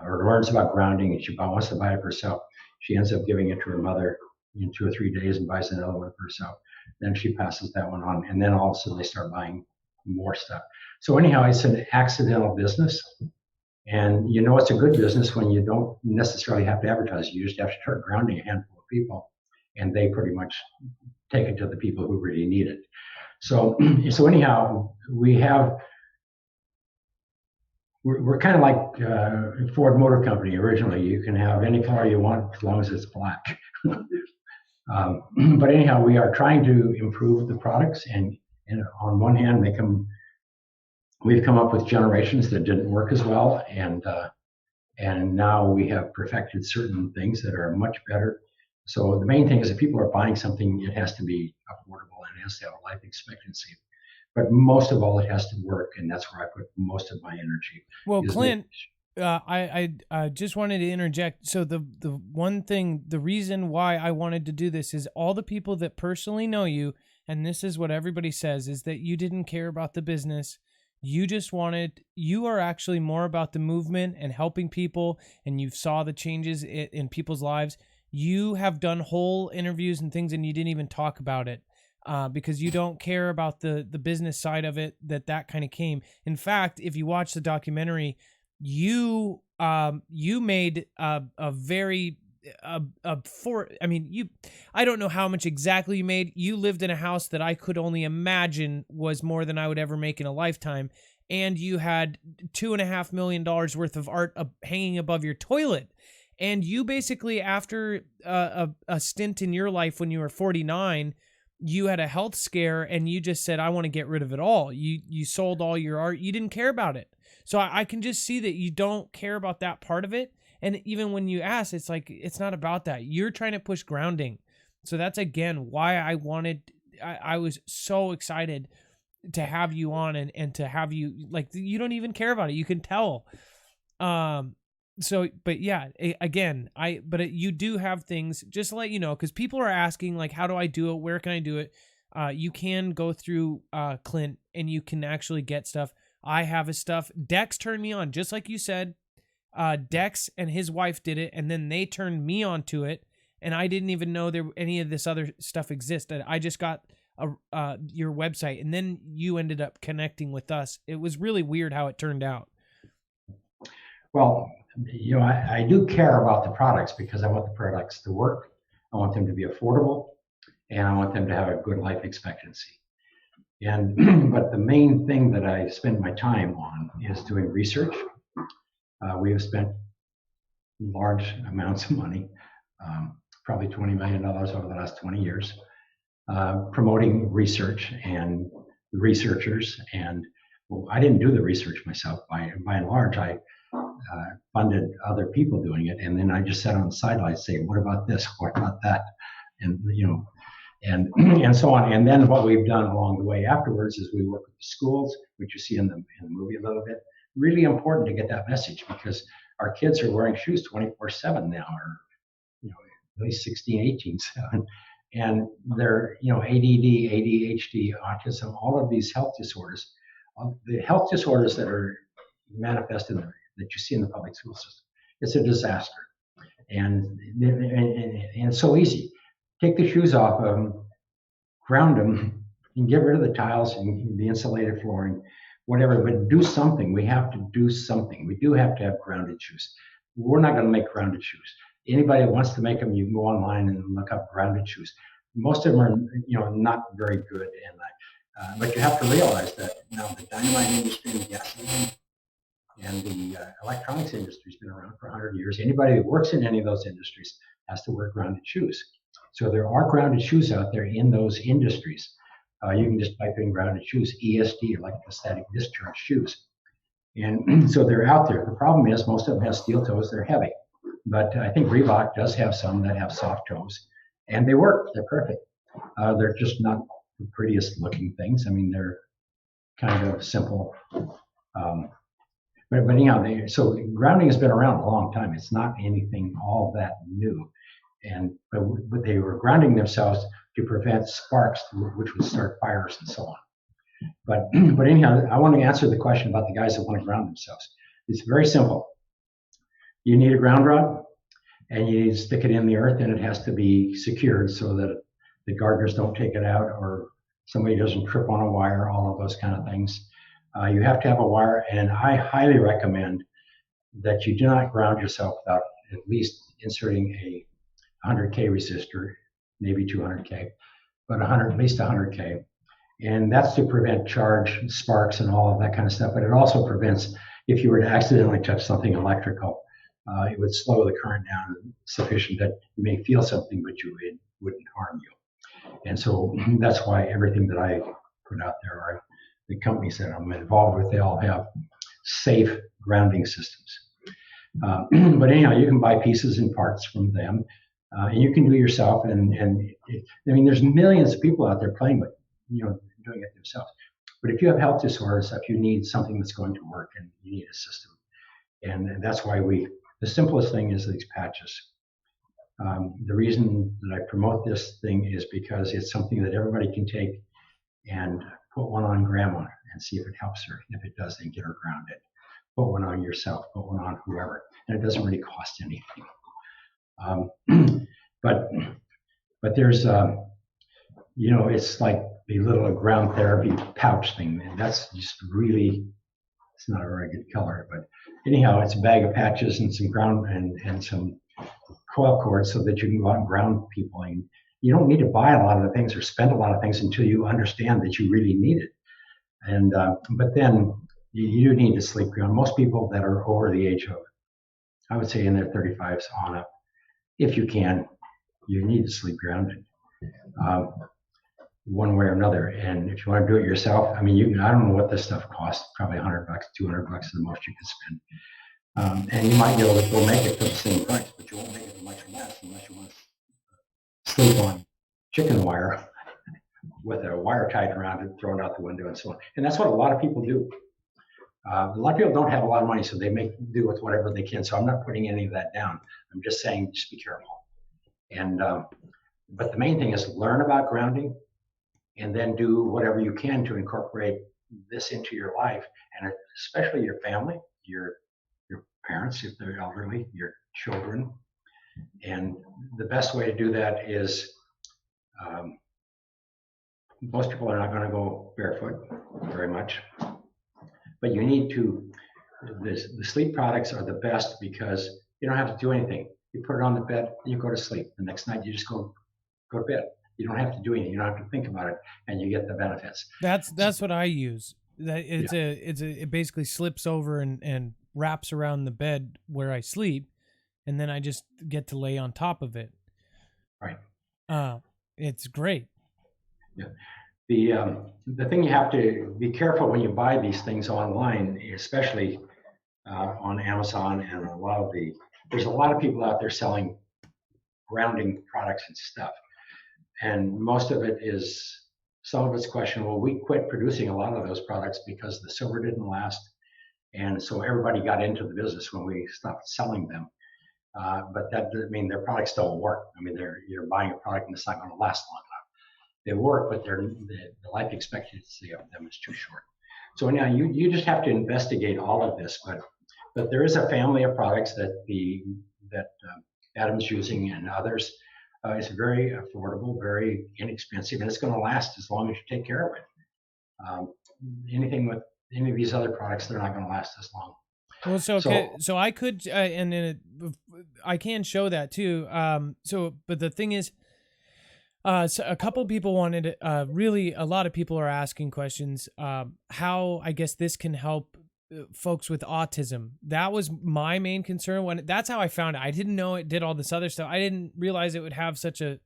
or learns about grounding and she wants to buy it for herself. She ends up giving it to her mother in 2 or 3 days and buys another one for herself. Then she passes that one on, and then all of a sudden they start buying more stuff. So anyhow, it's an accidental business. And it's a good business when you don't necessarily have to advertise. You just have to start grounding a handful of people. and they pretty much take it to the people who really need it. So anyhow, we're kind of like Ford Motor Company originally. You can have any car you want as long as it's black. But anyhow, we are trying to improve the products, and on one hand, we've come up with generations that didn't work as well, and now we have perfected certain things that are much better. So the main thing is, if people are buying something, it has to be affordable and it has to have a life expectancy. But most of all, it has to work, and that's where I put most of my energy. Well, Clint, I just wanted to interject. So the one thing, the reason why I wanted to do this is all the people that personally know you, and this is what everybody says, is that you didn't care about the business. You are actually more about the movement and helping people, and you saw the changes in people's lives. You have done whole interviews and things, and you didn't even talk about it. Because you don't care about the business side of it, that kind of came. In fact, if you watch the documentary, you made I don't know how much exactly you made. You lived in a house that I could only imagine was more than I would ever make in a lifetime. And you had $2.5 million worth of art hanging above your toilet. And you basically, after a stint in your life when you were 49, you had a health scare and you just said, I want to get rid of it all. You sold all your art. You didn't care about it. So I can just see that you don't care about that part of it. And even when you ask, it's like, it's not about that. You're trying to push grounding. So that's, again, why I was so excited to have you on and to have you, like, you don't even care about it. You can tell. So, but yeah, again, you do have things, just to let you know, because people are asking, like, how do I do it? Where can I do it? You can go through Clint, and you can actually get stuff. I have his stuff. Dex turned me on, just like you said. Dex and his wife did it, and then they turned me on to it, and I didn't even know any of this other stuff existed. I just got your website, and then you ended up connecting with us. It was really weird how it turned out. Well, I do care about the products because I want the products to work. I want them to be affordable, and I want them to have a good life expectancy. And but the main thing that I spend my time on is doing research. We have spent large amounts of money, probably $20 million over the last 20 years, promoting research and researchers. And well, I didn't do the research myself. By and large, I funded other people doing it, and then I just sat on the sidelines saying, "What about this? What about that?" And and so on. And then what we've done along the way afterwards is we work with the schools, which you see in the movie a little bit. Really important to get that message because our kids are wearing shoes 24/7 now, or at least 16, 18, 7, and they're ADD, ADHD, autism, all of these health disorders. The health disorders that are manifested that you see in the public school system, it's a disaster, and it's so easy. Take the shoes off of them, ground them, and get rid of the tiles and the insulated flooring, whatever. But do something. We have to do something. We do have to have grounded shoes. We're not going to make grounded shoes. Anybody that wants to make them, you can go online and look up grounded shoes. Most of them are, not very good, and but you have to realize that now the dynamite industry, the gasoline, and the electronics industry has been around for 100 years. Anybody that works in any of those industries has to wear grounded shoes. So there are grounded shoes out there in those industries. You can just type in grounded shoes, ESD, electrostatic discharge shoes. And so they're out there. The problem is most of them have steel toes. They're heavy. But I think Reebok does have some that have soft toes. And they work. They're perfect. They're just not the prettiest looking things. I mean, they're kind of simple. But anyhow, so grounding has been around a long time. It's not anything all that new. But they were grounding themselves to prevent sparks, which would start fires and so on. But anyhow, I want to answer the question about the guys that want to ground themselves. It's very simple. You need a ground rod, and you need to stick it in the earth, and it has to be secured so that the gardeners don't take it out or somebody doesn't trip on a wire, all of those kind of things. You have to have a wire, and I highly recommend that you do not ground yourself without at least inserting a 100K resistor maybe 200K, but 100, at least 100K. And that's to prevent charge, sparks, and all of that kind of stuff. But it also prevents, if you were to accidentally touch something electrical, it would slow the current down sufficient that you may feel something, but it wouldn't harm you. And so that's why everything that I put out there, are the companies that I'm involved with, they all have safe grounding systems. But anyhow, you can buy pieces and parts from them, and you can do it yourself. And I mean, there's millions of people out there playing with, doing it themselves. But if you have health disorders, stuff, you need something that's going to work, and you need a system. And that's why the simplest thing is these patches. The reason that I promote this thing is because it's something that everybody can take and put one on grandma and see if it helps her. If it does, then get her grounded. Put one on yourself, put one on whoever. And it doesn't really cost anything. But there's, it's like the little ground therapy pouch thing. And that's just really, it's not a very good color. But anyhow, it's a bag of patches and some ground and some coil cords so that you can go out and ground people. And you don't need to buy a lot of the things or spend a lot of things until you understand that you really need it. And but then you do need to sleep ground. Most people that are over the age of, I would say in their 35s on up, if you can, you need to sleep grounded, one way or another. And if you want to do it yourself, I mean, I don't know what this stuff costs, probably $100, $200 is the most you could spend. And you might be able to go make it for the same price, but you won't make it much less unless you want to sleep on chicken wire with a wire tied around it, thrown out the window and so on. And that's what a lot of people do. A lot of people don't have a lot of money, so they make do with whatever they can. So I'm not putting any of that down. I'm just saying, just be careful. And but the main thing is learn about grounding, and then do whatever you can to incorporate this into your life, and especially your family, your parents if they're elderly, your children. And the best way to do that is, most people are not going to go barefoot very much. But you need to, the sleep products are the best because you don't have to do anything. You put it on the bed, you go to sleep. The next night you just go to bed. You don't have to do anything. You don't have to think about it, and you get the benefits. That's what I use. It basically slips over and wraps around the bed where I sleep, and then I just get to lay on top of it. Right. It's great. Yeah. The thing you have to be careful when you buy these things online, especially on Amazon and there's a lot of people out there selling grounding products and stuff. And most of it some of it's questionable. We quit producing a lot of those products because the silver didn't last. And so everybody got into the business when we stopped selling them. But that doesn't mean their products don't work. I mean, you're buying a product and it's not going to last long enough. They work, but the life expectancy of them is too short. So now you just have to investigate all of this. But there is a family of products that Adam's using and others. It's very affordable, very inexpensive, and it's going to last as long as you take care of it. Anything with any of these other products, they're not going to last as long. Well, so I could, I can show that too. But the thing is, so a couple people wanted, really, a lot of people are asking questions, how I guess this can help folks with autism. That was my main concern that's how I found it. I didn't know it did all this other stuff. I didn't realize it would have such a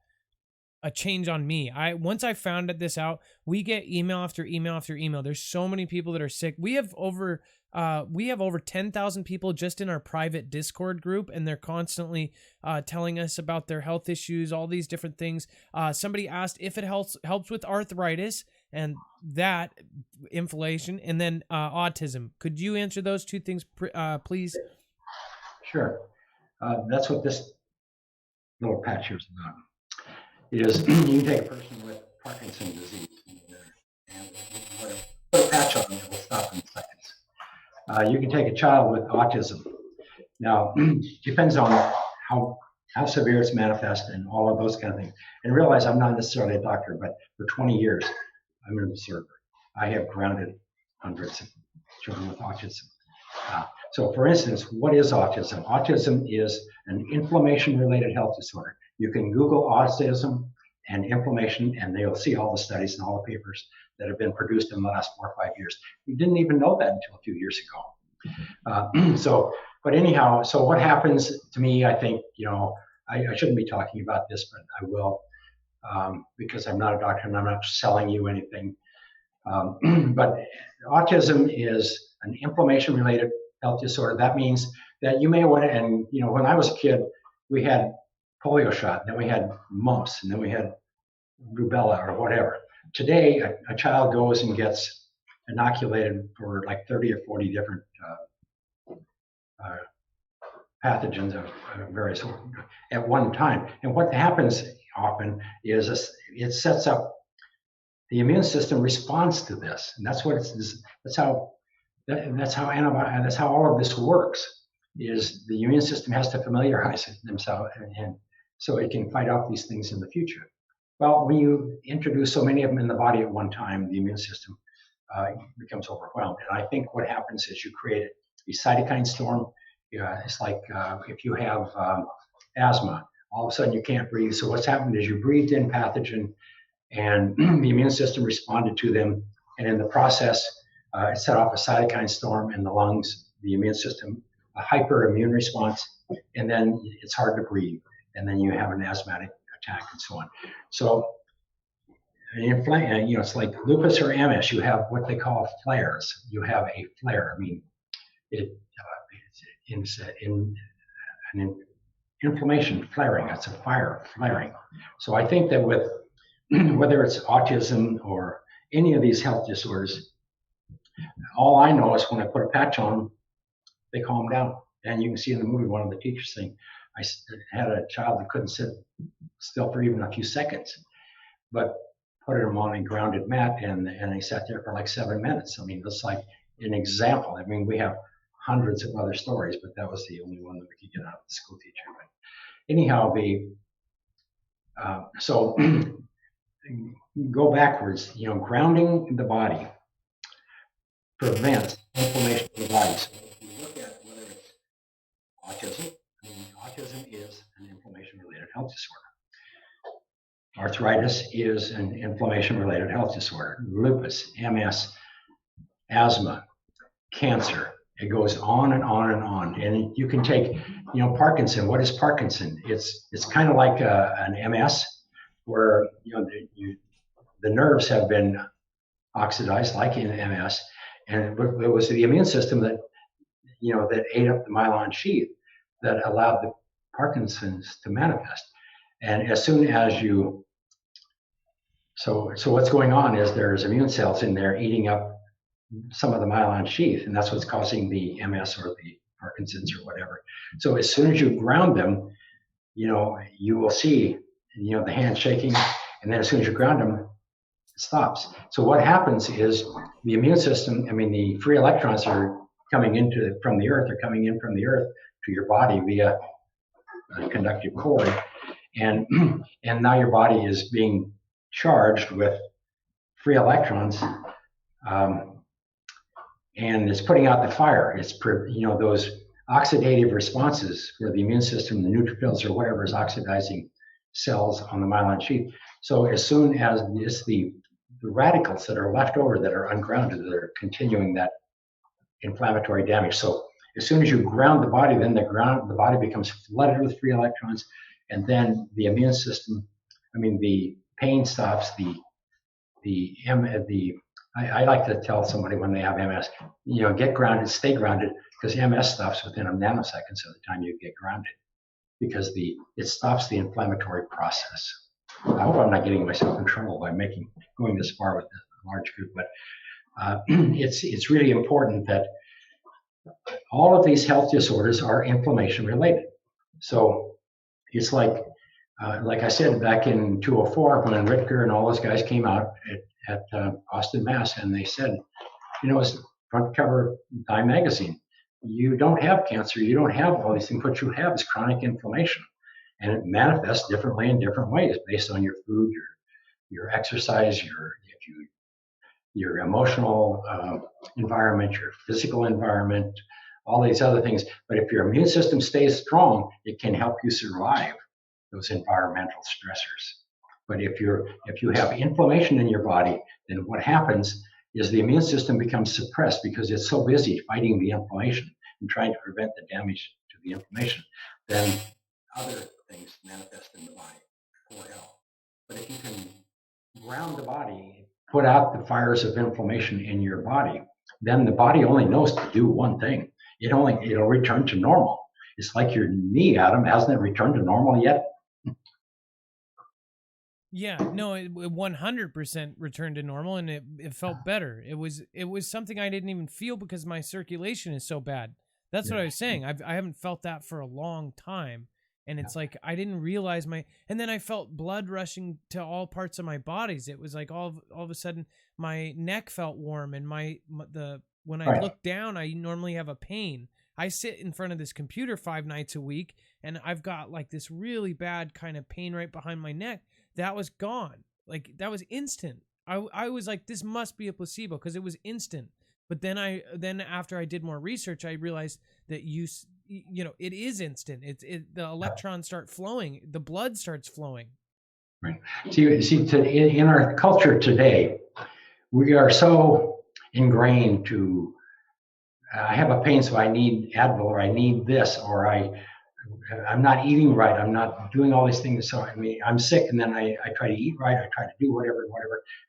change on me. Once I found this out, we get email after email after email. There's so many people that are sick. We have over 10,000 people just in our private Discord group, and they're constantly telling us about their health issues, all these different things. Somebody asked if it helps with arthritis and that inflammation, and then autism. Could you answer those two things, please? Sure. That's what this little patch here is about. Is you can take a person with Parkinson's disease and put a patch on them, it will stop in seconds. You can take a child with autism. Now, depends on how severe it's manifest and all of those kind of things. And realize I'm not necessarily a doctor, but for 20 years, I'm an observer. I have grounded hundreds of children with autism. So for instance, what is autism? Autism is an inflammation-related health disorder. You can Google autism, and inflammation, and they'll see all the studies and all the papers that have been produced in the last 4 or 5 years. We didn't even know that until a few years ago. But anyhow, so what happens to me, I think, I shouldn't be talking about this, but I will, because I'm not a doctor and I'm not selling you anything. But autism is an inflammation-related health disorder. That means that you may want to, and when I was a kid, we had polio shot, then we had mumps, and then we had rubella or whatever. Today, a child goes and gets inoculated for like 30 or 40 different pathogens of various at one time. And what happens often is it sets up the immune system responds to this, and that's what that's how all of this works. Is the immune system has to familiarize themselves, and so it can fight off these things in the future. Well, when you introduce so many of them in the body at one time, the immune system becomes overwhelmed. And I think what happens is you create a cytokine storm. It's like if you have asthma, all of a sudden you can't breathe. So what's happened is you breathed in pathogen, and the immune system responded to them. And in the process, it set off a cytokine storm in the lungs, the immune system, a hyperimmune response, and then it's hard to breathe. And then you have an asthmatic attack and so on. So, it's like lupus or MS, you have what they call flares. You have a flare. I mean, it's an inflammation flaring. It's a fire flaring. So I think that with whether it's autism or any of these health disorders, all I know is when I put a patch on, they calm down. And you can see in the movie, one of the teachers saying, I had a child that couldn't sit still for even a few seconds, but put him on a grounded mat, and he sat there for like 7 minutes. I mean, that's like an example. I mean, we have hundreds of other stories, but that was the only one that we could get out of the school teacher. But anyhow, so go backwards. Grounding the body prevents inflammation in the body. So if you look at whether it's autism, autism is an inflammation-related health disorder. Arthritis is an inflammation-related health disorder. Lupus, MS, asthma, cancer. It goes on and on and on. And you can take, Parkinson. What is Parkinson? It's kind of like an MS, where the nerves have been oxidized, like in MS, and it was the immune system that that ate up the myelin sheath that allowed the Parkinson's to manifest. And as soon as so what's going on is there's immune cells in there eating up some of the myelin sheath, and that's what's causing the MS or the Parkinson's or whatever. So as soon as you ground them, you will see, the hand shaking, and then as soon as you ground them, it stops. So what happens is the immune system, the free electrons are coming in from the earth to your body via a conductive cord, and now your body is being charged with free electrons, and it's putting out the fire. It's those oxidative responses where the immune system, the neutrophils or whatever, is oxidizing cells on the myelin sheath. So as soon as it's the radicals that are left over that are ungrounded, that are continuing that inflammatory damage. So as soon as you ground the body, then the body becomes flooded with free electrons, and then the immune system, the pain stops. I like to tell somebody when they have MS, get grounded, stay grounded, because MS stops within a nanosecond of the time you get grounded, because it stops the inflammatory process. I hope I'm not getting myself in trouble by going this far with a large group, but it's really important that all of these health disorders are inflammation related. So it's like I said back in 2004, when Ritker and all those guys came out at Boston, Mass, and they said, it's front cover Time magazine. You don't have cancer, you don't have all these things. What you have is chronic inflammation, and it manifests differently in different ways based on your food, your exercise, your emotional environment, your physical environment, all these other things. But if your immune system stays strong, it can help you survive those environmental stressors. But if you have inflammation in your body, then what happens is the immune system becomes suppressed because it's so busy fighting the inflammation and trying to prevent the damage to the inflammation. Then other things manifest in the body, poor health. But if you can ground the body, put out the fires of inflammation in your body, then the body only knows to do one thing. It'll return to normal. It's like your knee, Adam, hasn't it returned to normal yet? Yeah, no, it 100% returned to normal, and it felt better. It was something I didn't even feel because my circulation is so bad. That's what I was saying. I haven't felt that for a long time, and it's like I didn't realize and then I felt blood rushing to all parts of my bodies. It was like all of a sudden my neck felt warm, and when I look down, I normally have a pain. I sit in front of this computer 5 nights a week, and I've got like this really bad kind of pain right behind my neck. That was gone. Like, that was instant. I was like, this must be a placebo because it was instant. But then after I did more research, I realized that it is instant. The electrons start flowing. The blood starts flowing. Right. In our culture today, we are so ingrained to, I have a pain, so I need Advil, or I need this, or I'm not eating right. I'm not doing all these things. So I'm sick, and then I try to eat right. I try to do whatever,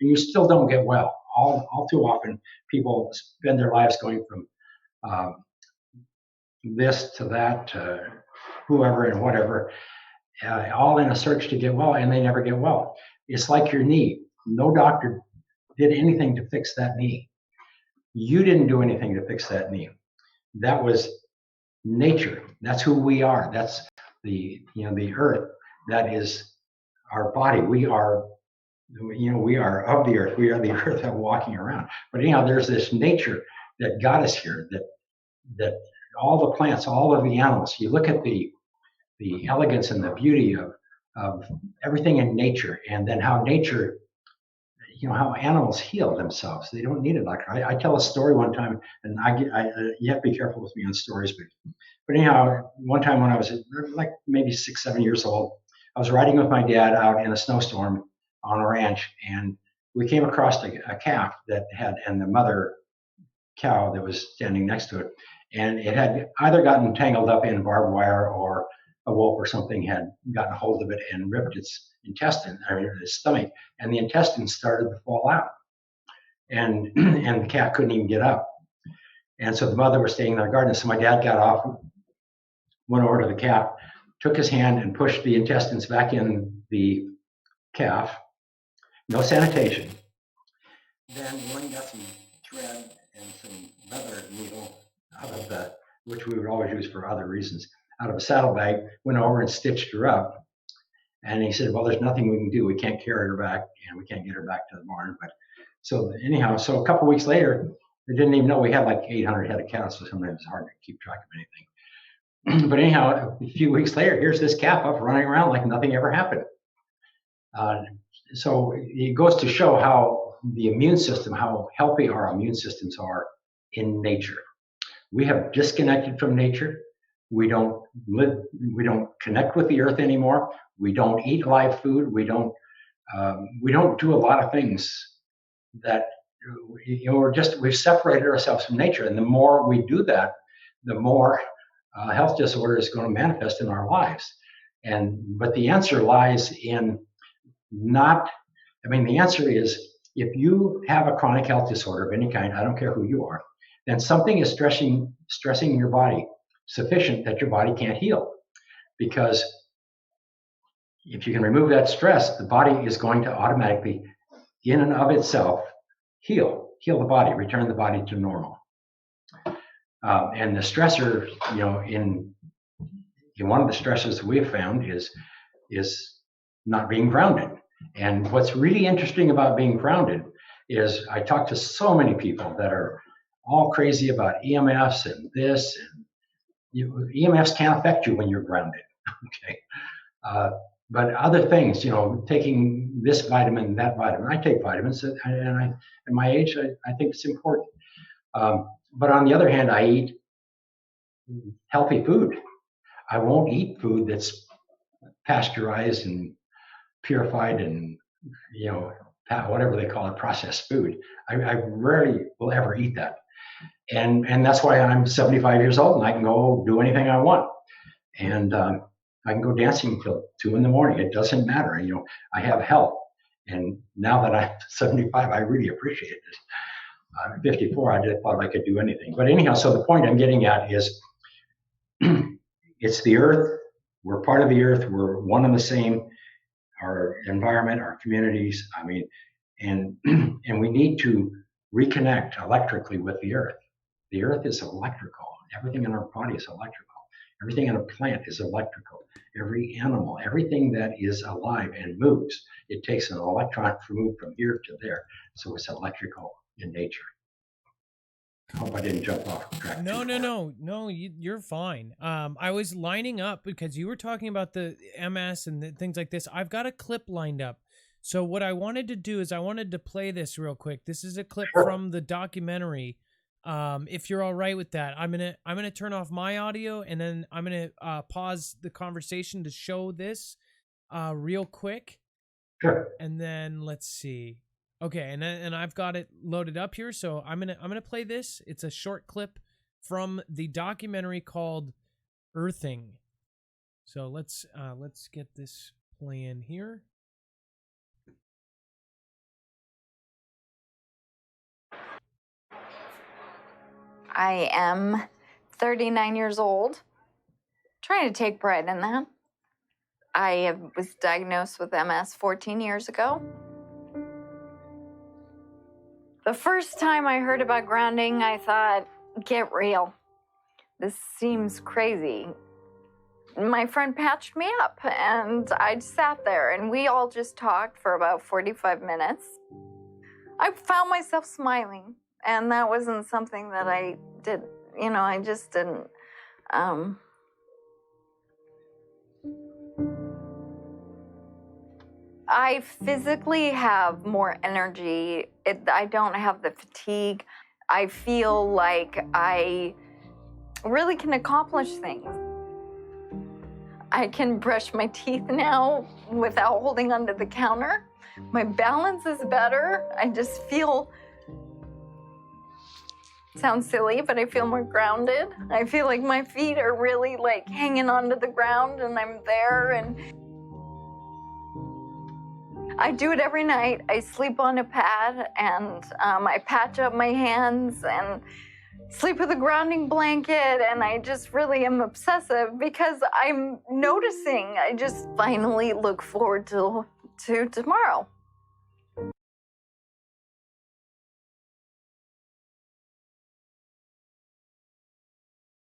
and you still don't get well. All too often, people spend their lives going from this to that to whoever and whatever, all in a search to get well, and they never get well. It's like your knee. No doctor did anything to fix that knee. You didn't do anything to fix that knee. That was nature. That's who we are. That's the earth. That is our body. We are of the earth. We are the earth that walking around. But anyhow, there's this nature that got us here. That all the plants, all of the animals. You look at the elegance and the beauty of everything in nature, and then how nature, how animals heal themselves. They don't need a doctor. I tell a story one time, and you have to be careful with me on stories, but anyhow, one time when I was like maybe 6, 7 years old, I was riding with my dad out in a snowstorm on a ranch, and we came across a calf and the mother cow that was standing next to it, and it had either gotten tangled up in barbed wire, or a wolf or something had gotten a hold of it and ripped its intestine, or its stomach, and the intestines started to fall out, and the cat couldn't even get up. And so the mother was staying in their garden. So my dad got off, went over to the calf, took his hand and pushed the intestines back in the calf. No sanitation. Then Wayne got some thread and some leather needle which we would always use for other reasons, out of a saddlebag, went over and stitched her up. And he said, well, there's nothing we can do. We can't carry her back, and we can't get her back to the barn. But so anyhow, so a couple of weeks later, they didn't even know we had like 800 head of cattle, so sometimes it's hard to keep track of anything. But anyhow, a few weeks later, here's this calf up running around like nothing ever happened. So it goes to show how the immune system, how healthy our immune systems are in nature. We have disconnected from nature. We don't connect with the earth anymore. We don't eat live food. We don't do a lot of things that, we've separated ourselves from nature. And the more we do that, the more health disorder is going to manifest in our lives. But the answer lies in the answer is, if you have a chronic health disorder of any kind, I don't care who you are, then something is stressing your body sufficient that your body can't heal. Because if you can remove that stress, the body is going to automatically, in and of itself, heal the body, return the body to normal. And the stressor, in one of the stressors we have found is not being grounded. And what's really interesting about being grounded is I talk to so many people that are all crazy about EMFs and this, and EMFs can't affect you when you're grounded. Okay. But other things, taking this vitamin, that vitamin. I take vitamins, and at my age, I think it's important. But on the other hand, I eat healthy food. I won't eat food that's pasteurized and purified and, whatever they call it, processed food. I rarely will ever eat that. And that's why I'm 75 years old and I can go do anything I want. And I can go dancing till 2 in the morning. It doesn't matter. I have health. And now that I'm 75, I really appreciate it. I'm 54. I just thought I could do anything. But anyhow, so the point I'm getting at is it's the earth. We're part of the earth. We're one and the same. Our environment, our communities. And we need to reconnect electrically with the earth. The earth is electrical. Everything in our body is electrical. Everything in a plant is electrical. Every animal, everything that is alive and moves, it takes an electron to move from here to there. So it's electrical in nature. I hope I didn't jump off track. No, you're fine. I was lining up because you were talking about the MS and things like this. I've got a clip lined up. So what I wanted to do is I wanted to play this real quick. This is a clip from the documentary. If you're all right with that, I'm gonna turn off my audio and then I'm gonna pause the conversation to show this real quick. Sure. And then let's see. Okay, and I've got it loaded up here, so I'm gonna play this. It's a short clip from the documentary called Earthing. So let's get this playing here. I am 39 years old, trying to take pride in that. I was diagnosed with MS 14 years ago. The first time I heard about grounding, I thought, get real. This seems crazy. My friend patched me up and I sat there and we all just talked for about 45 minutes. I found myself smiling and that wasn't something that I did, I just didn't. I physically have more energy. I don't have the fatigue. I feel like I really can accomplish things. I can brush my teeth now without holding onto the counter. My balance is better. I just feel, sounds silly, but I feel more grounded. I feel like my feet are really like hanging onto the ground and I'm there, and I do it every night. I sleep on a pad and I patch up my hands and sleep with a grounding blanket, and I just really am obsessive because I'm noticing. I just finally look forward to tomorrow.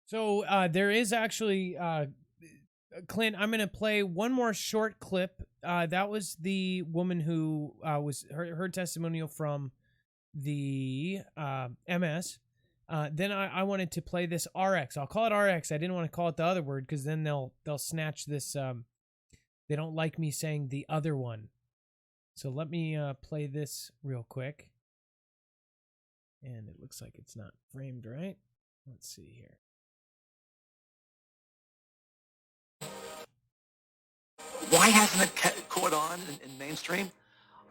So there is actually, Clint, I'm going to play one more short clip. That was the woman who was her testimonial from the MS. Then I wanted to play this RX. I'll call it RX. I didn't want to call it the other word because then they'll snatch this. They don't like me saying the other one. So let me play this real quick. And it looks like it's not framed right. Let's see here. Why hasn't it caught on in mainstream?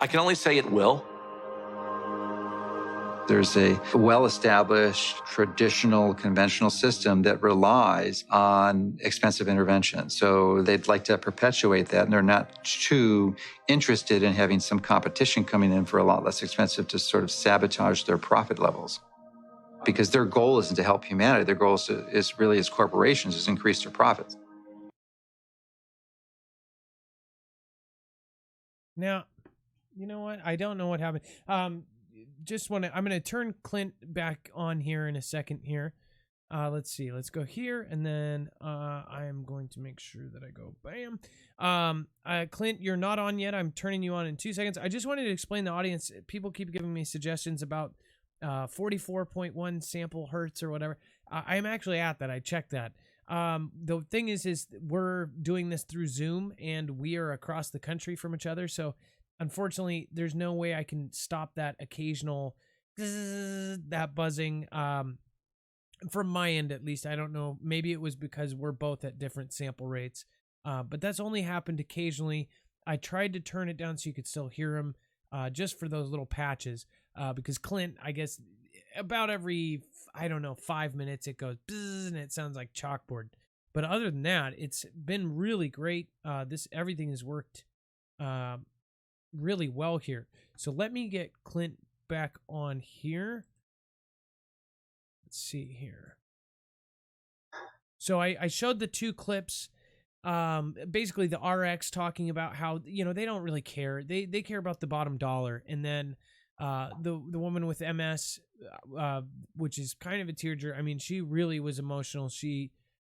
I can only say it will. There's a well-established, traditional, conventional system that relies on expensive intervention. So they'd like to perpetuate that, and they're not too interested in having some competition coming in for a lot less expensive to sort of sabotage their profit levels. Because their goal isn't to help humanity. Their goal is really, as corporations, is increase their profits. Now, you know what? I don't know what happened. I'm going to turn Clint back on here in a second here. Let's see. Let's go here. And then I am going to make sure that I go bam. Clint, you're not on yet. I'm turning you on in 2 seconds. I just wanted to explain the audience. People keep giving me suggestions about 44.1 sample hertz or whatever. I'm actually at that. I checked that. The thing is we're doing this through Zoom and we are across the country from each other. So unfortunately there's no way I can stop that occasional that buzzing, from my end, at least. I don't know. Maybe it was because we're both at different sample rates. But that's only happened occasionally. I tried to turn it down so you could still hear him, just for those little patches, because Clint, I guess, about every, I don't know, 5 minutes it goes bzzz, and it sounds like chalkboard. But other than that, it's been really great. Everything has worked really well here. So let me get Clint back on here. Let's see here. So I showed the 2 clips. Basically the RX talking about how, they don't really care. They care about the bottom dollar. And then the woman with MS, which is kind of a tearjerker. I mean, she really was emotional. She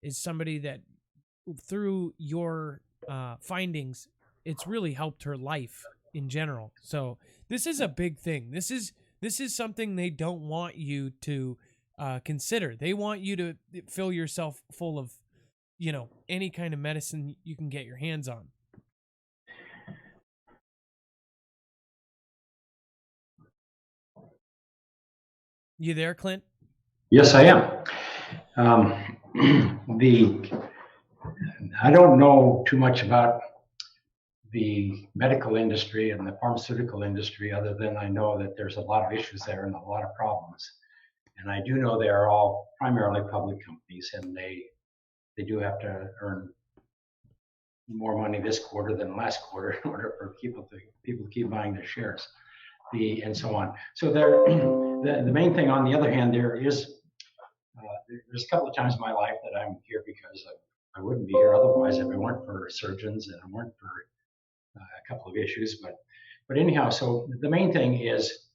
is somebody that through your findings, it's really helped her life in general. So this is a big thing. This is something they don't want you to consider. They want you to fill yourself full of, any kind of medicine you can get your hands on. You there, Clint? Yes, I am. I don't know too much about the medical industry and the pharmaceutical industry, other than I know that there's a lot of issues there and a lot of problems. And I do know they are all primarily public companies, and they do have to earn more money this quarter than last quarter in order for people to keep buying their shares, and so on. So the main thing, on the other hand, there's a couple of times in my life that I'm here because I wouldn't be here otherwise if it weren't for surgeons and it weren't for a couple of issues. But anyhow, so the main thing is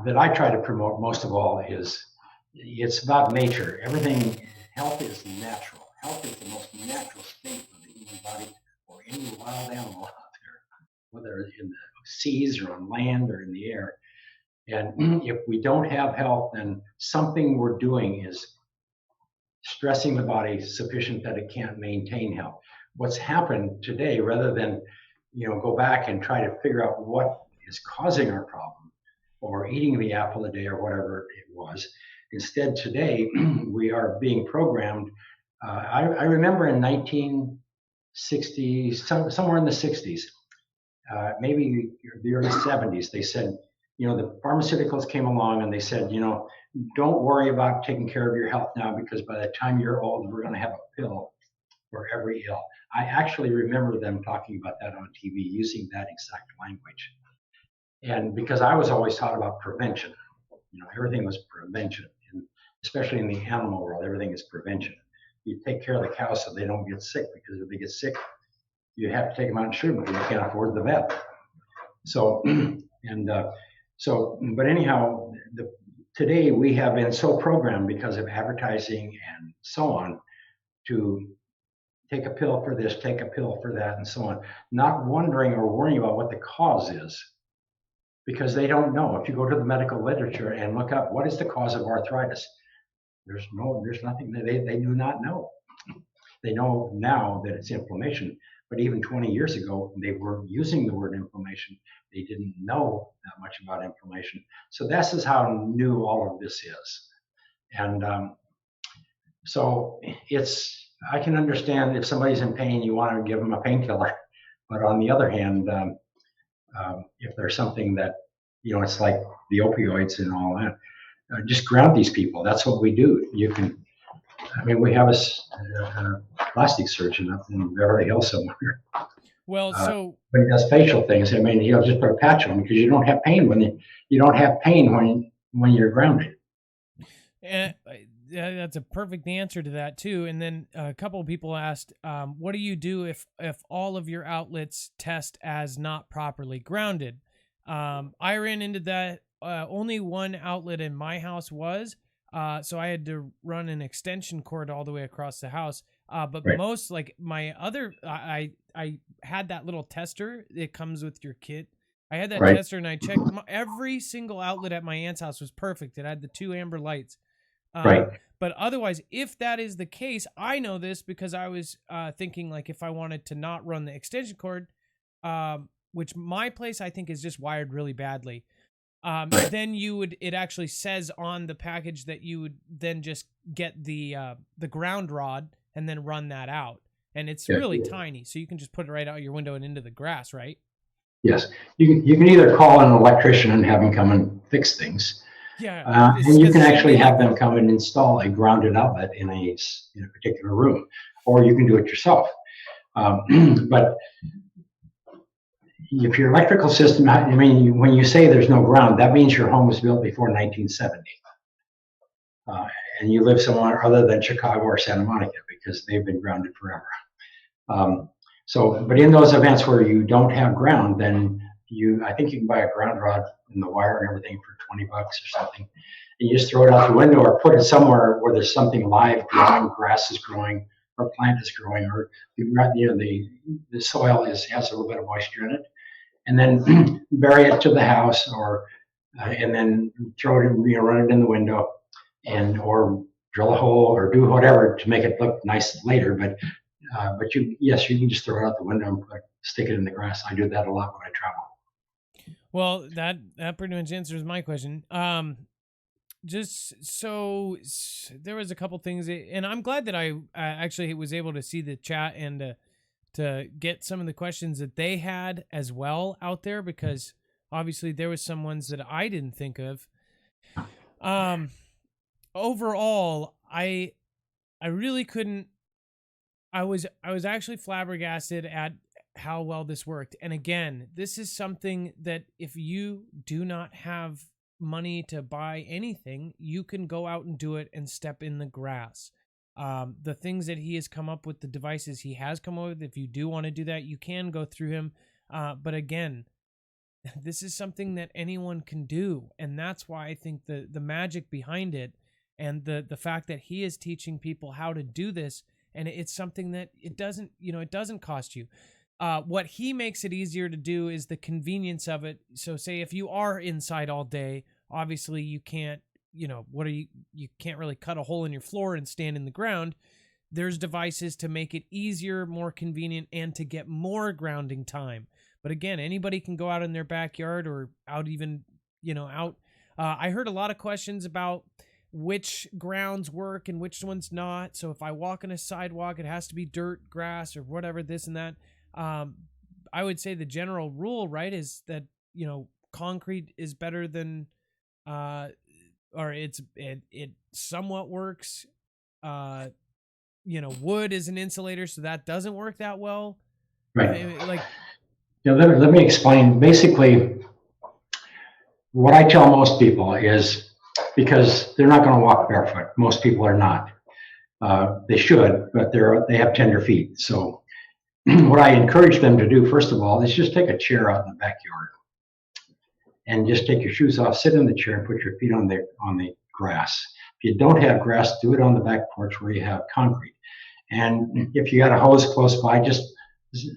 that I try to promote most of all is it's about nature. Health is natural. Health is the most natural state of the human body or any wild animal out there, whether in the seas or on land or in the air. And if we don't have health, then something we're doing is stressing the body sufficient that it can't maintain health. What's happened today, rather than go back and try to figure out what is causing our problem, or eating the apple a day or whatever it was, instead today we are being programmed. I remember in 1960s, somewhere in the 60s, maybe the early 70s, they said, the pharmaceuticals came along and they said, don't worry about taking care of your health now, because by the time you're old, we're going to have a pill for every ill. I actually remember them talking about that on TV, using that exact language. And because I was always taught about prevention, everything was prevention, and especially in the animal world, everything is prevention. You take care of the cows so they don't get sick, because if they get sick, you have to take them out and shoot them because you can't afford the vet. So, but anyhow, today we have been so programmed because of advertising and so on to take a pill for this, take a pill for that, and so on, not wondering or worrying about what the cause is, because they don't know. If you go to the medical literature and look up what is the cause of arthritis, there's nothing. They do not know. They know now that it's inflammation, but even 20 years ago, they were using the word inflammation. They didn't know that much about inflammation. So this is how new all of this is. And so I can understand if somebody's in pain, you want to give them a painkiller. But on the other hand, if there's something that, it's like the opioids and all that, just ground these people. That's what we do. We have a plastic surgeon up in Beverly Hills somewhere. Well, but he does facial things. He'll just put a patch on because you don't have pain when you're grounded. That's a perfect answer to that too. And then a couple of people asked, what do you do if all of your outlets test as not properly grounded? I ran into that. Only one outlet in my house was, so I had to run an extension cord all the way across the house. But right. Most, like my other, I had that little tester. It comes with your kit. I had that tester, and I checked every single outlet at my aunt's house was perfect. It had the 2 amber lights. But otherwise, if that is the case, I know this because I was thinking, like, if I wanted to not run the extension cord, which my place I think is just wired really badly, then it actually says on the package that you would then just get the ground rod and then run that out. and it's Yeah. really tiny, so you can just put it right out your window and into the grass, right? Yes, you can either call an electrician and have them come and fix things, Yeah, and you can it should actually be have like them come and install a grounded outlet in a particular room, or you can do it yourself. But if your electrical system, I mean, when you say there's no ground, that means your home was built before 1970, and you live somewhere other than Chicago or Santa Monica, because they've been grounded forever. But in those events where you don't have ground, then I think you can buy a ground rod and the wire and everything for $20 or something, and you just throw it out the window or put it somewhere where there's something live growing, grass is growing, or plant is growing, or the soil has a little bit of moisture in it, and then bury it to the house, or and then throw it in, run it in the window, or drill a hole or do whatever to make it look nice later. But you can just throw it out the window and stick it in the grass. I do that a lot when I travel. Well, that pretty much answers my question. Just so there was a couple things, and I'm glad that I actually was able to see the chat and to get some of the questions that they had as well out there, because obviously there was some ones that I didn't think of. Overall, I really couldn't. I was actually flabbergasted at how well this worked. And again, this is something that if you do not have money to buy anything, you can go out and do it and step in the grass. The things that he has come up with, the devices he has come up with, if you do want to do that, you can go through him. But again, this is something that anyone can do. And that's why I think the magic behind it, and the fact that he is teaching people how to do this, and it's something that it doesn't cost you. What he makes it easier to do is the convenience of it. So say if you are inside all day, obviously you can't, you can't really cut a hole in your floor and stand in the ground. There's devices to make it easier, more convenient, and to get more grounding time. But again, anybody can go out in their backyard or out even, out. I heard a lot of questions about which grounds work and which ones not. So if I walk on a sidewalk, it has to be dirt, grass, or whatever, this and that. I would say the general rule, right, is that, concrete is better than, or it somewhat works. Wood is an insulator, so that doesn't work that well. Right. Let me explain. Basically, what I tell most people is, because they're not going to walk barefoot. Most people are not. They should, but they have tender feet. So what I encourage them to do, first of all, is just take a chair out in the backyard and just take your shoes off, sit in the chair, and put your feet on the grass. If you don't have grass, do it on the back porch where you have concrete. And if you got a hose close by, just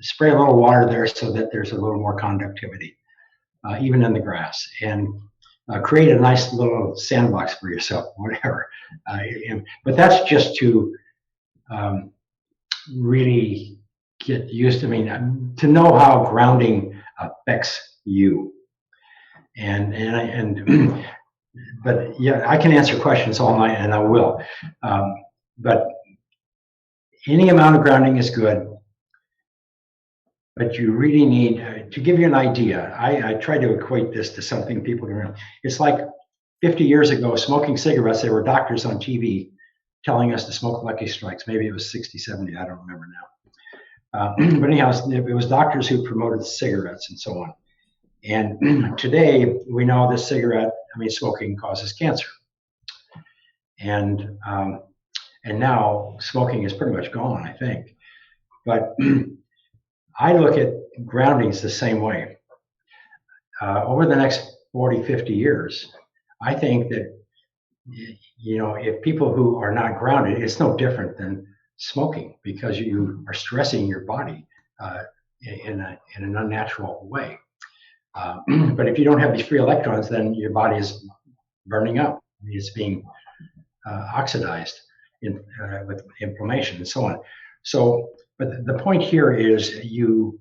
spray a little water there so that there's a little more conductivity, even in the grass. And create a nice little sandbox for yourself, whatever. But that's just to really get used to, to know how grounding affects you. But yeah, I can answer questions all night, and I will. But any amount of grounding is good. But you really need, to give you an idea, I try to equate this to something people can remember. It's like 50 years ago, smoking cigarettes, there were doctors on TV telling us to smoke Lucky Strikes. Maybe it was 60, 70, I don't remember now. But anyhow, it was doctors who promoted cigarettes and so on. And today, we know that smoking causes cancer. And now smoking is pretty much gone, I think. But I look at groundings the same way. Over the next 40, 50 years, I think that, if people who are not grounded, it's no different than smoking, because you are stressing your body in an unnatural way. But if you don't have these free electrons, then your body is burning up. It's being oxidized with inflammation and so on. So, but the point here is you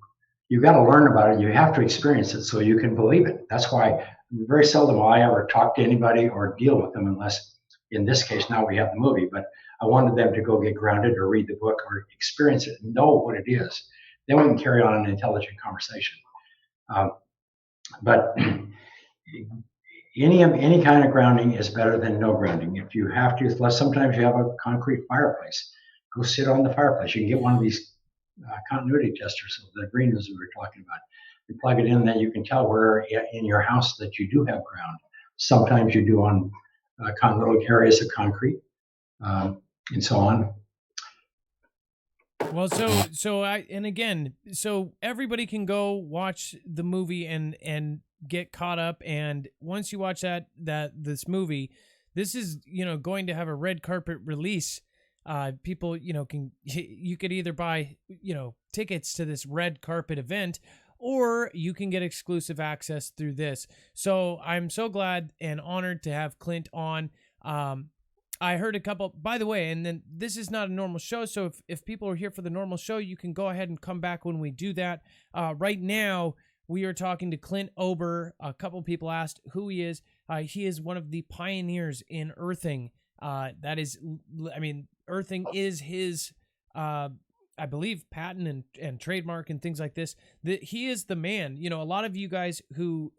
got to learn about it. You have to experience it so you can believe it. That's why very seldom will I ever talk to anybody or deal with them, unless in this case now we have the movie. But I wanted them to go get grounded or read the book or experience it and know what it is. Then we can carry on an intelligent conversation. But any kind of grounding is better than no grounding. If you have to, sometimes you have a concrete fireplace. Go sit on the fireplace. You can get one of these continuity testers, the green ones we were talking about. You plug it in, then you can tell where in your house that you do have ground. Sometimes you do on little areas of concrete, and so on. Well, so everybody can go watch the movie and get caught up. And once you watch this movie, this is, going to have a red carpet release. People, you could either buy, tickets to this red carpet event, or you can get exclusive access through this. So I'm so glad and honored to have Clint on. I heard a couple, by the way, and then this is not a normal show, so if people are here for the normal show, you can go ahead and come back when we do that. Right now, we are talking to Clint Ober. A couple people asked who he is. He is one of the pioneers in earthing. Earthing is his, I believe, patent and trademark and things like this. He is the man. A lot of you guys who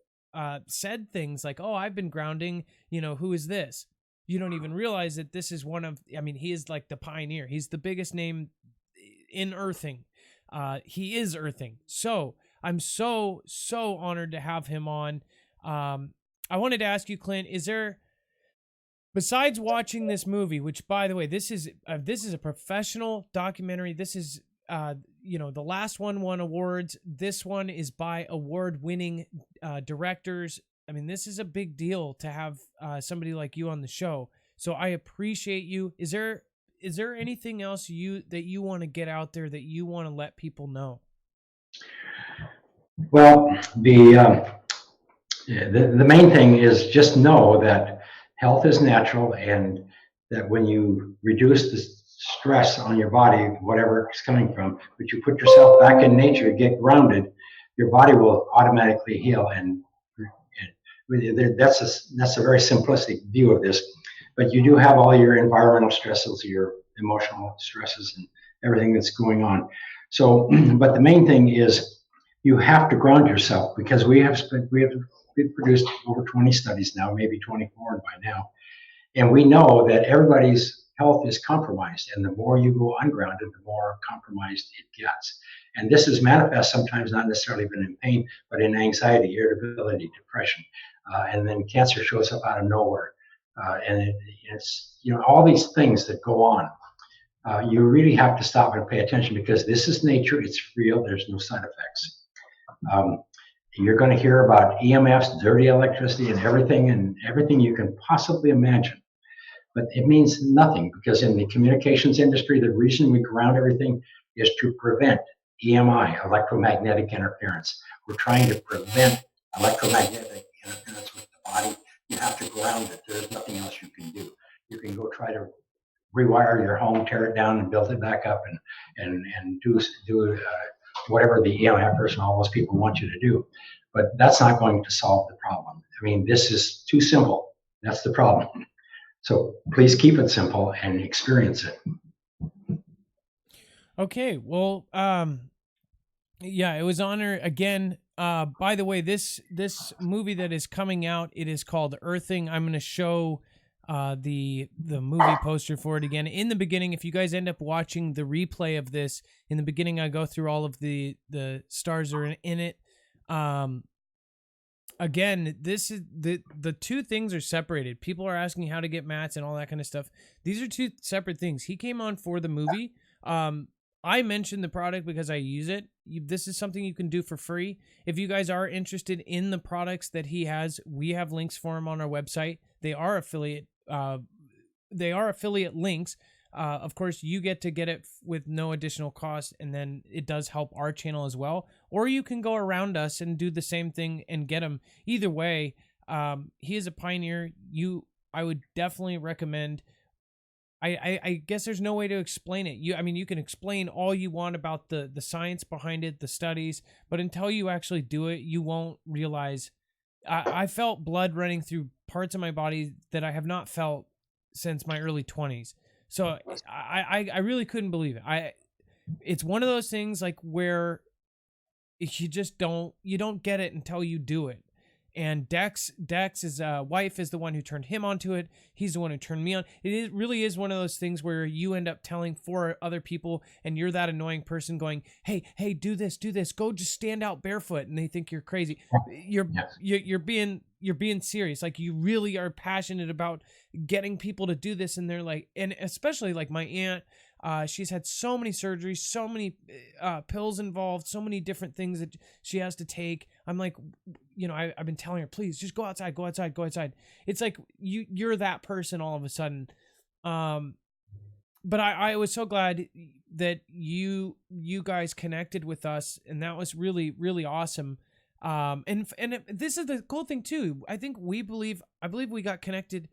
said things like, oh, I've been grounding, who is this? You don't even realize that this is he is like the pioneer. He's the biggest name in earthing. He is earthing. So I'm so honored to have him on. I wanted to ask you, Clint, is there, besides watching this movie, which, by the way, this is a professional documentary. This is, the last one won awards. This one is by award-winning directors. This is a big deal to have somebody like you on the show. So I appreciate you. Is there anything else that you want to get out there that you want to let people know? Well, the main thing is just know that health is natural, and that when you reduce the stress on your body, whatever it's coming from, but you put yourself back in nature, get grounded, your body will automatically heal. And that's a very simplistic view of this, but you do have all your environmental stresses, your emotional stresses, and everything that's going on. So, but the main thing is you have to ground yourself, because we've produced over 20 studies now, maybe 24 by now, and we know that everybody's health is compromised, and the more you go ungrounded, the more compromised it gets. And this is manifest sometimes not necessarily even in pain, but in anxiety, irritability, depression. And then cancer shows up out of nowhere. And it's, all these things that go on. You really have to stop and pay attention, because this is nature. It's real. There's no side effects. You're going to hear about EMFs, dirty electricity, and everything you can possibly imagine. But it means nothing, because in the communications industry, the reason we ground everything is to prevent EMI, electromagnetic interference. We're trying to prevent electromagnetic interference with the body. You have to ground it. There's nothing else you can do. You can go try to rewire your home, tear it down, and build it back up, and do whatever the EMF person, all those people want you to do. But that's not going to solve the problem. This is too simple. That's the problem. So please keep it simple and experience it. Okay. Well, yeah, it was honor again. By the way, this movie that is coming out, it is called Earthing. I'm going to show the movie poster for it again. In the beginning, if you guys end up watching the replay of this, in the beginning I go through all of the stars that are in it. Again, this is the two things are separated. People are asking how to get mats and all that kind of stuff. These are two separate things. He came on for the movie. I mentioned the product because I use it. This is something you can do for free. If you guys are interested in the products that he has, we have links for him on our website. They are affiliate links. Of course, you get it with no additional cost, and then it does help our channel as well. Or you can go around us and do the same thing and get them. Either way, he is a pioneer. I would definitely recommend. I guess there's no way to explain it. You can explain all you want about the science behind it, the studies, but until you actually do it, you won't realize. I felt blood running through parts of my body that I have not felt since my early 20s. So I really couldn't believe it. It's one of those things like where you just don't get it until you do it. And Dex's wife is the one who turned him onto it. He's the one who turned me on. Really is one of those things where you end up telling 4 other people, and you're that annoying person going, hey, do this, go just stand out barefoot, and they think you're crazy. You're being serious. Like, you really are passionate about getting people to do this, and they're like, and especially like my aunt. She's had so many surgeries, so many pills involved, so many different things that she has to take. I'm like, I've been telling her, please just go outside. It's like you're that person all of a sudden. But I was so glad that you guys connected with us, and that was really, really awesome. And this is the cool thing too. I believe we got connected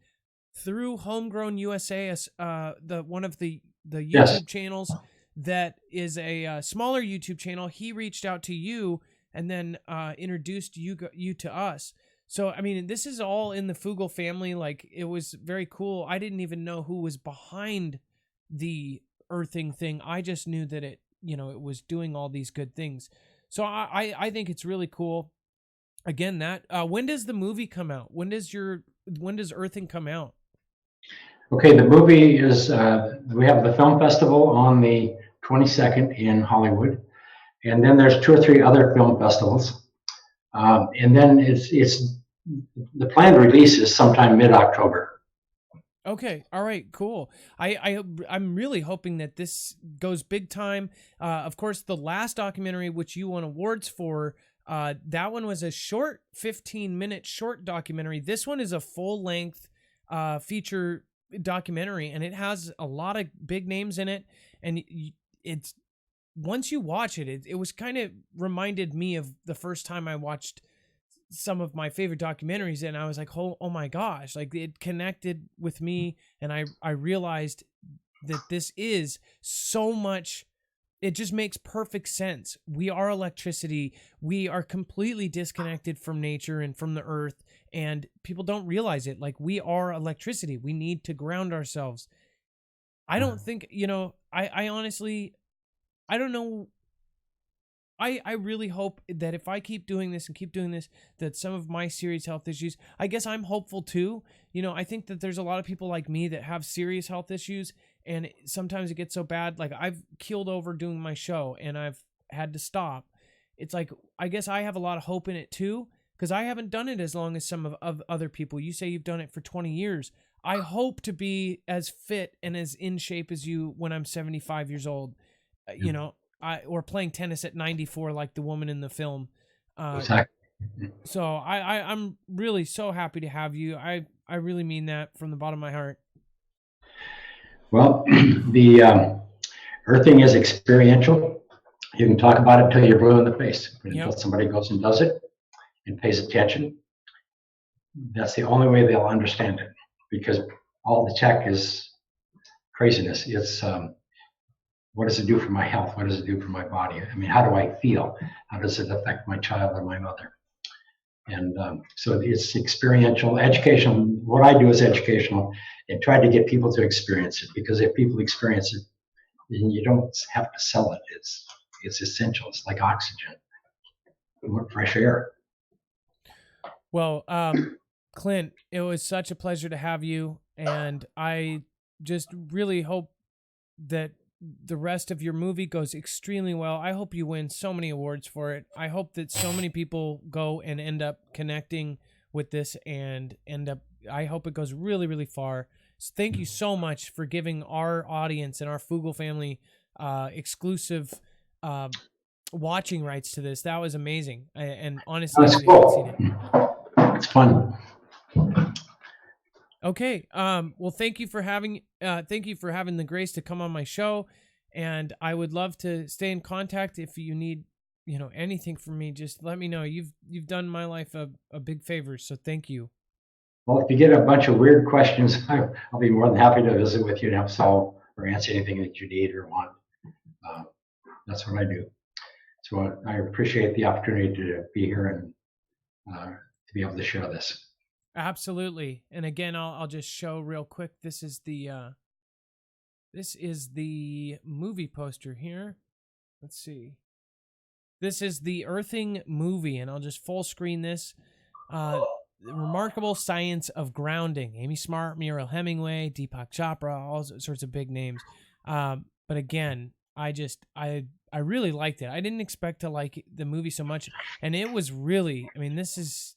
through Homegrown USA, one of the YouTube channels that is a smaller YouTube channel. He reached out to you and then introduced you to us. So, I mean, this is all in the Foogle family. Like, it was very cool. I didn't even know who was behind the earthing thing. I just knew that it was doing all these good things. So I think it's really cool. Again, that when does the movie come out? When does Earthing come out? Okay, the movie is, we have the film festival on the 22nd in Hollywood. And then there's 2 or 3 other film festivals. And then it's the planned release is sometime mid-October. Okay. All right, cool. I'm really hoping that this goes big time. Of course, the last documentary, which you won awards for, that one was a short 15-minute short documentary. This one is a full-length feature documentary, and it has a lot of big names in it, and it's once you watch it, it was kind of reminded me of the first time I watched some of my favorite documentaries, and I was like, oh my gosh, like, it connected with me, and I realized that this is so much. It just makes perfect sense. We are electricity. We are completely disconnected from nature and from the earth, and people don't realize it. Like, we are electricity. We need to ground ourselves. I don't think, I honestly, I don't know. I really hope that if I keep doing this, that some of my serious health issues, I guess I'm hopeful too. I think that there's a lot of people like me that have serious health issues, and sometimes it gets so bad. Like, I've keeled over doing my show and I've had to stop. It's like, I guess I have a lot of hope in it too, because I haven't done it as long as some of other people. You say you've done it for 20 years. I hope to be as fit and as in shape as you when I'm 75 years old, or playing tennis at 94 like the woman in the film. Exactly. So I'm really so happy to have you. I really mean that from the bottom of my heart. Well, the earthing is experiential. You can talk about it till you're blue in the face. But until somebody goes and does it and pays attention, that's the only way they'll understand it, because all the tech is craziness. It's what does it do for my health? What does it do for my body? I mean, how do I feel? How does it affect my child or my mother? And so it's experiential, educational. What I do is educational, and try to get people to experience it, because if people experience it, then you don't have to sell it. It's essential. It's like oxygen, fresh air. Well, Clint, it was such a pleasure to have you, and I just really hope that the rest of your movie goes extremely well. I hope you win so many awards for it. I hope that so many people go and end up connecting with this and I hope it goes really, really far. So thank you so much for giving our audience and our Foogle family exclusive watching rights to this. That was amazing. And honestly, that's we cool. haven't seen it. It's fun. Okay. Well, thank you for having the grace to come on my show, and I would love to stay in contact. If you need, anything from me, just let me know. You've done my life a big favor, so thank you. Well, if you get a bunch of weird questions, I'll be more than happy to visit with you and help solve or answer anything that you need or want. That's what I do. So I appreciate the opportunity to be here and to be able to share this. Absolutely. And again, I'll just show real quick. This is the This is the movie poster here. Let's see. This is the Earthing movie, and I'll just full screen this. The Remarkable Science of Grounding. Amy Smart, Muriel Hemingway, Deepak Chopra, all sorts of big names. But again, I really liked it. I didn't expect to like the movie so much, and it was really, I mean, this is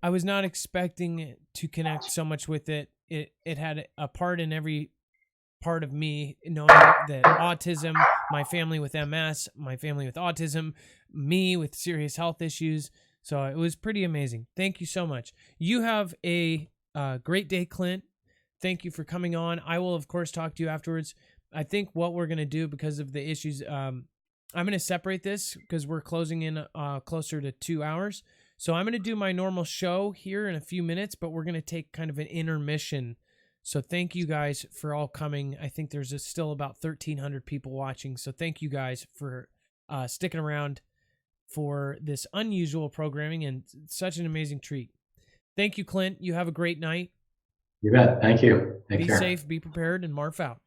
I was not expecting to connect so much with it. It had a part in every part of me, knowing that autism, my family with MS, my family with autism, me with serious health issues. So it was pretty amazing. Thank you so much. You have a great day, Clint. Thank you for coming on. I will, of course, talk to you afterwards. I think what we're going to do, because of the issues, I'm going to separate this because we're closing in closer to 2 hours. So I'm going to do my normal show here in a few minutes, but we're going to take kind of an intermission. So thank you guys for all coming. I think there's still about 1,300 people watching. So thank you guys for sticking around for this unusual programming and such an amazing treat. Thank you, Clint. You have a great night. You bet. Thank you. Take care. Be safe, be prepared, and Marf out.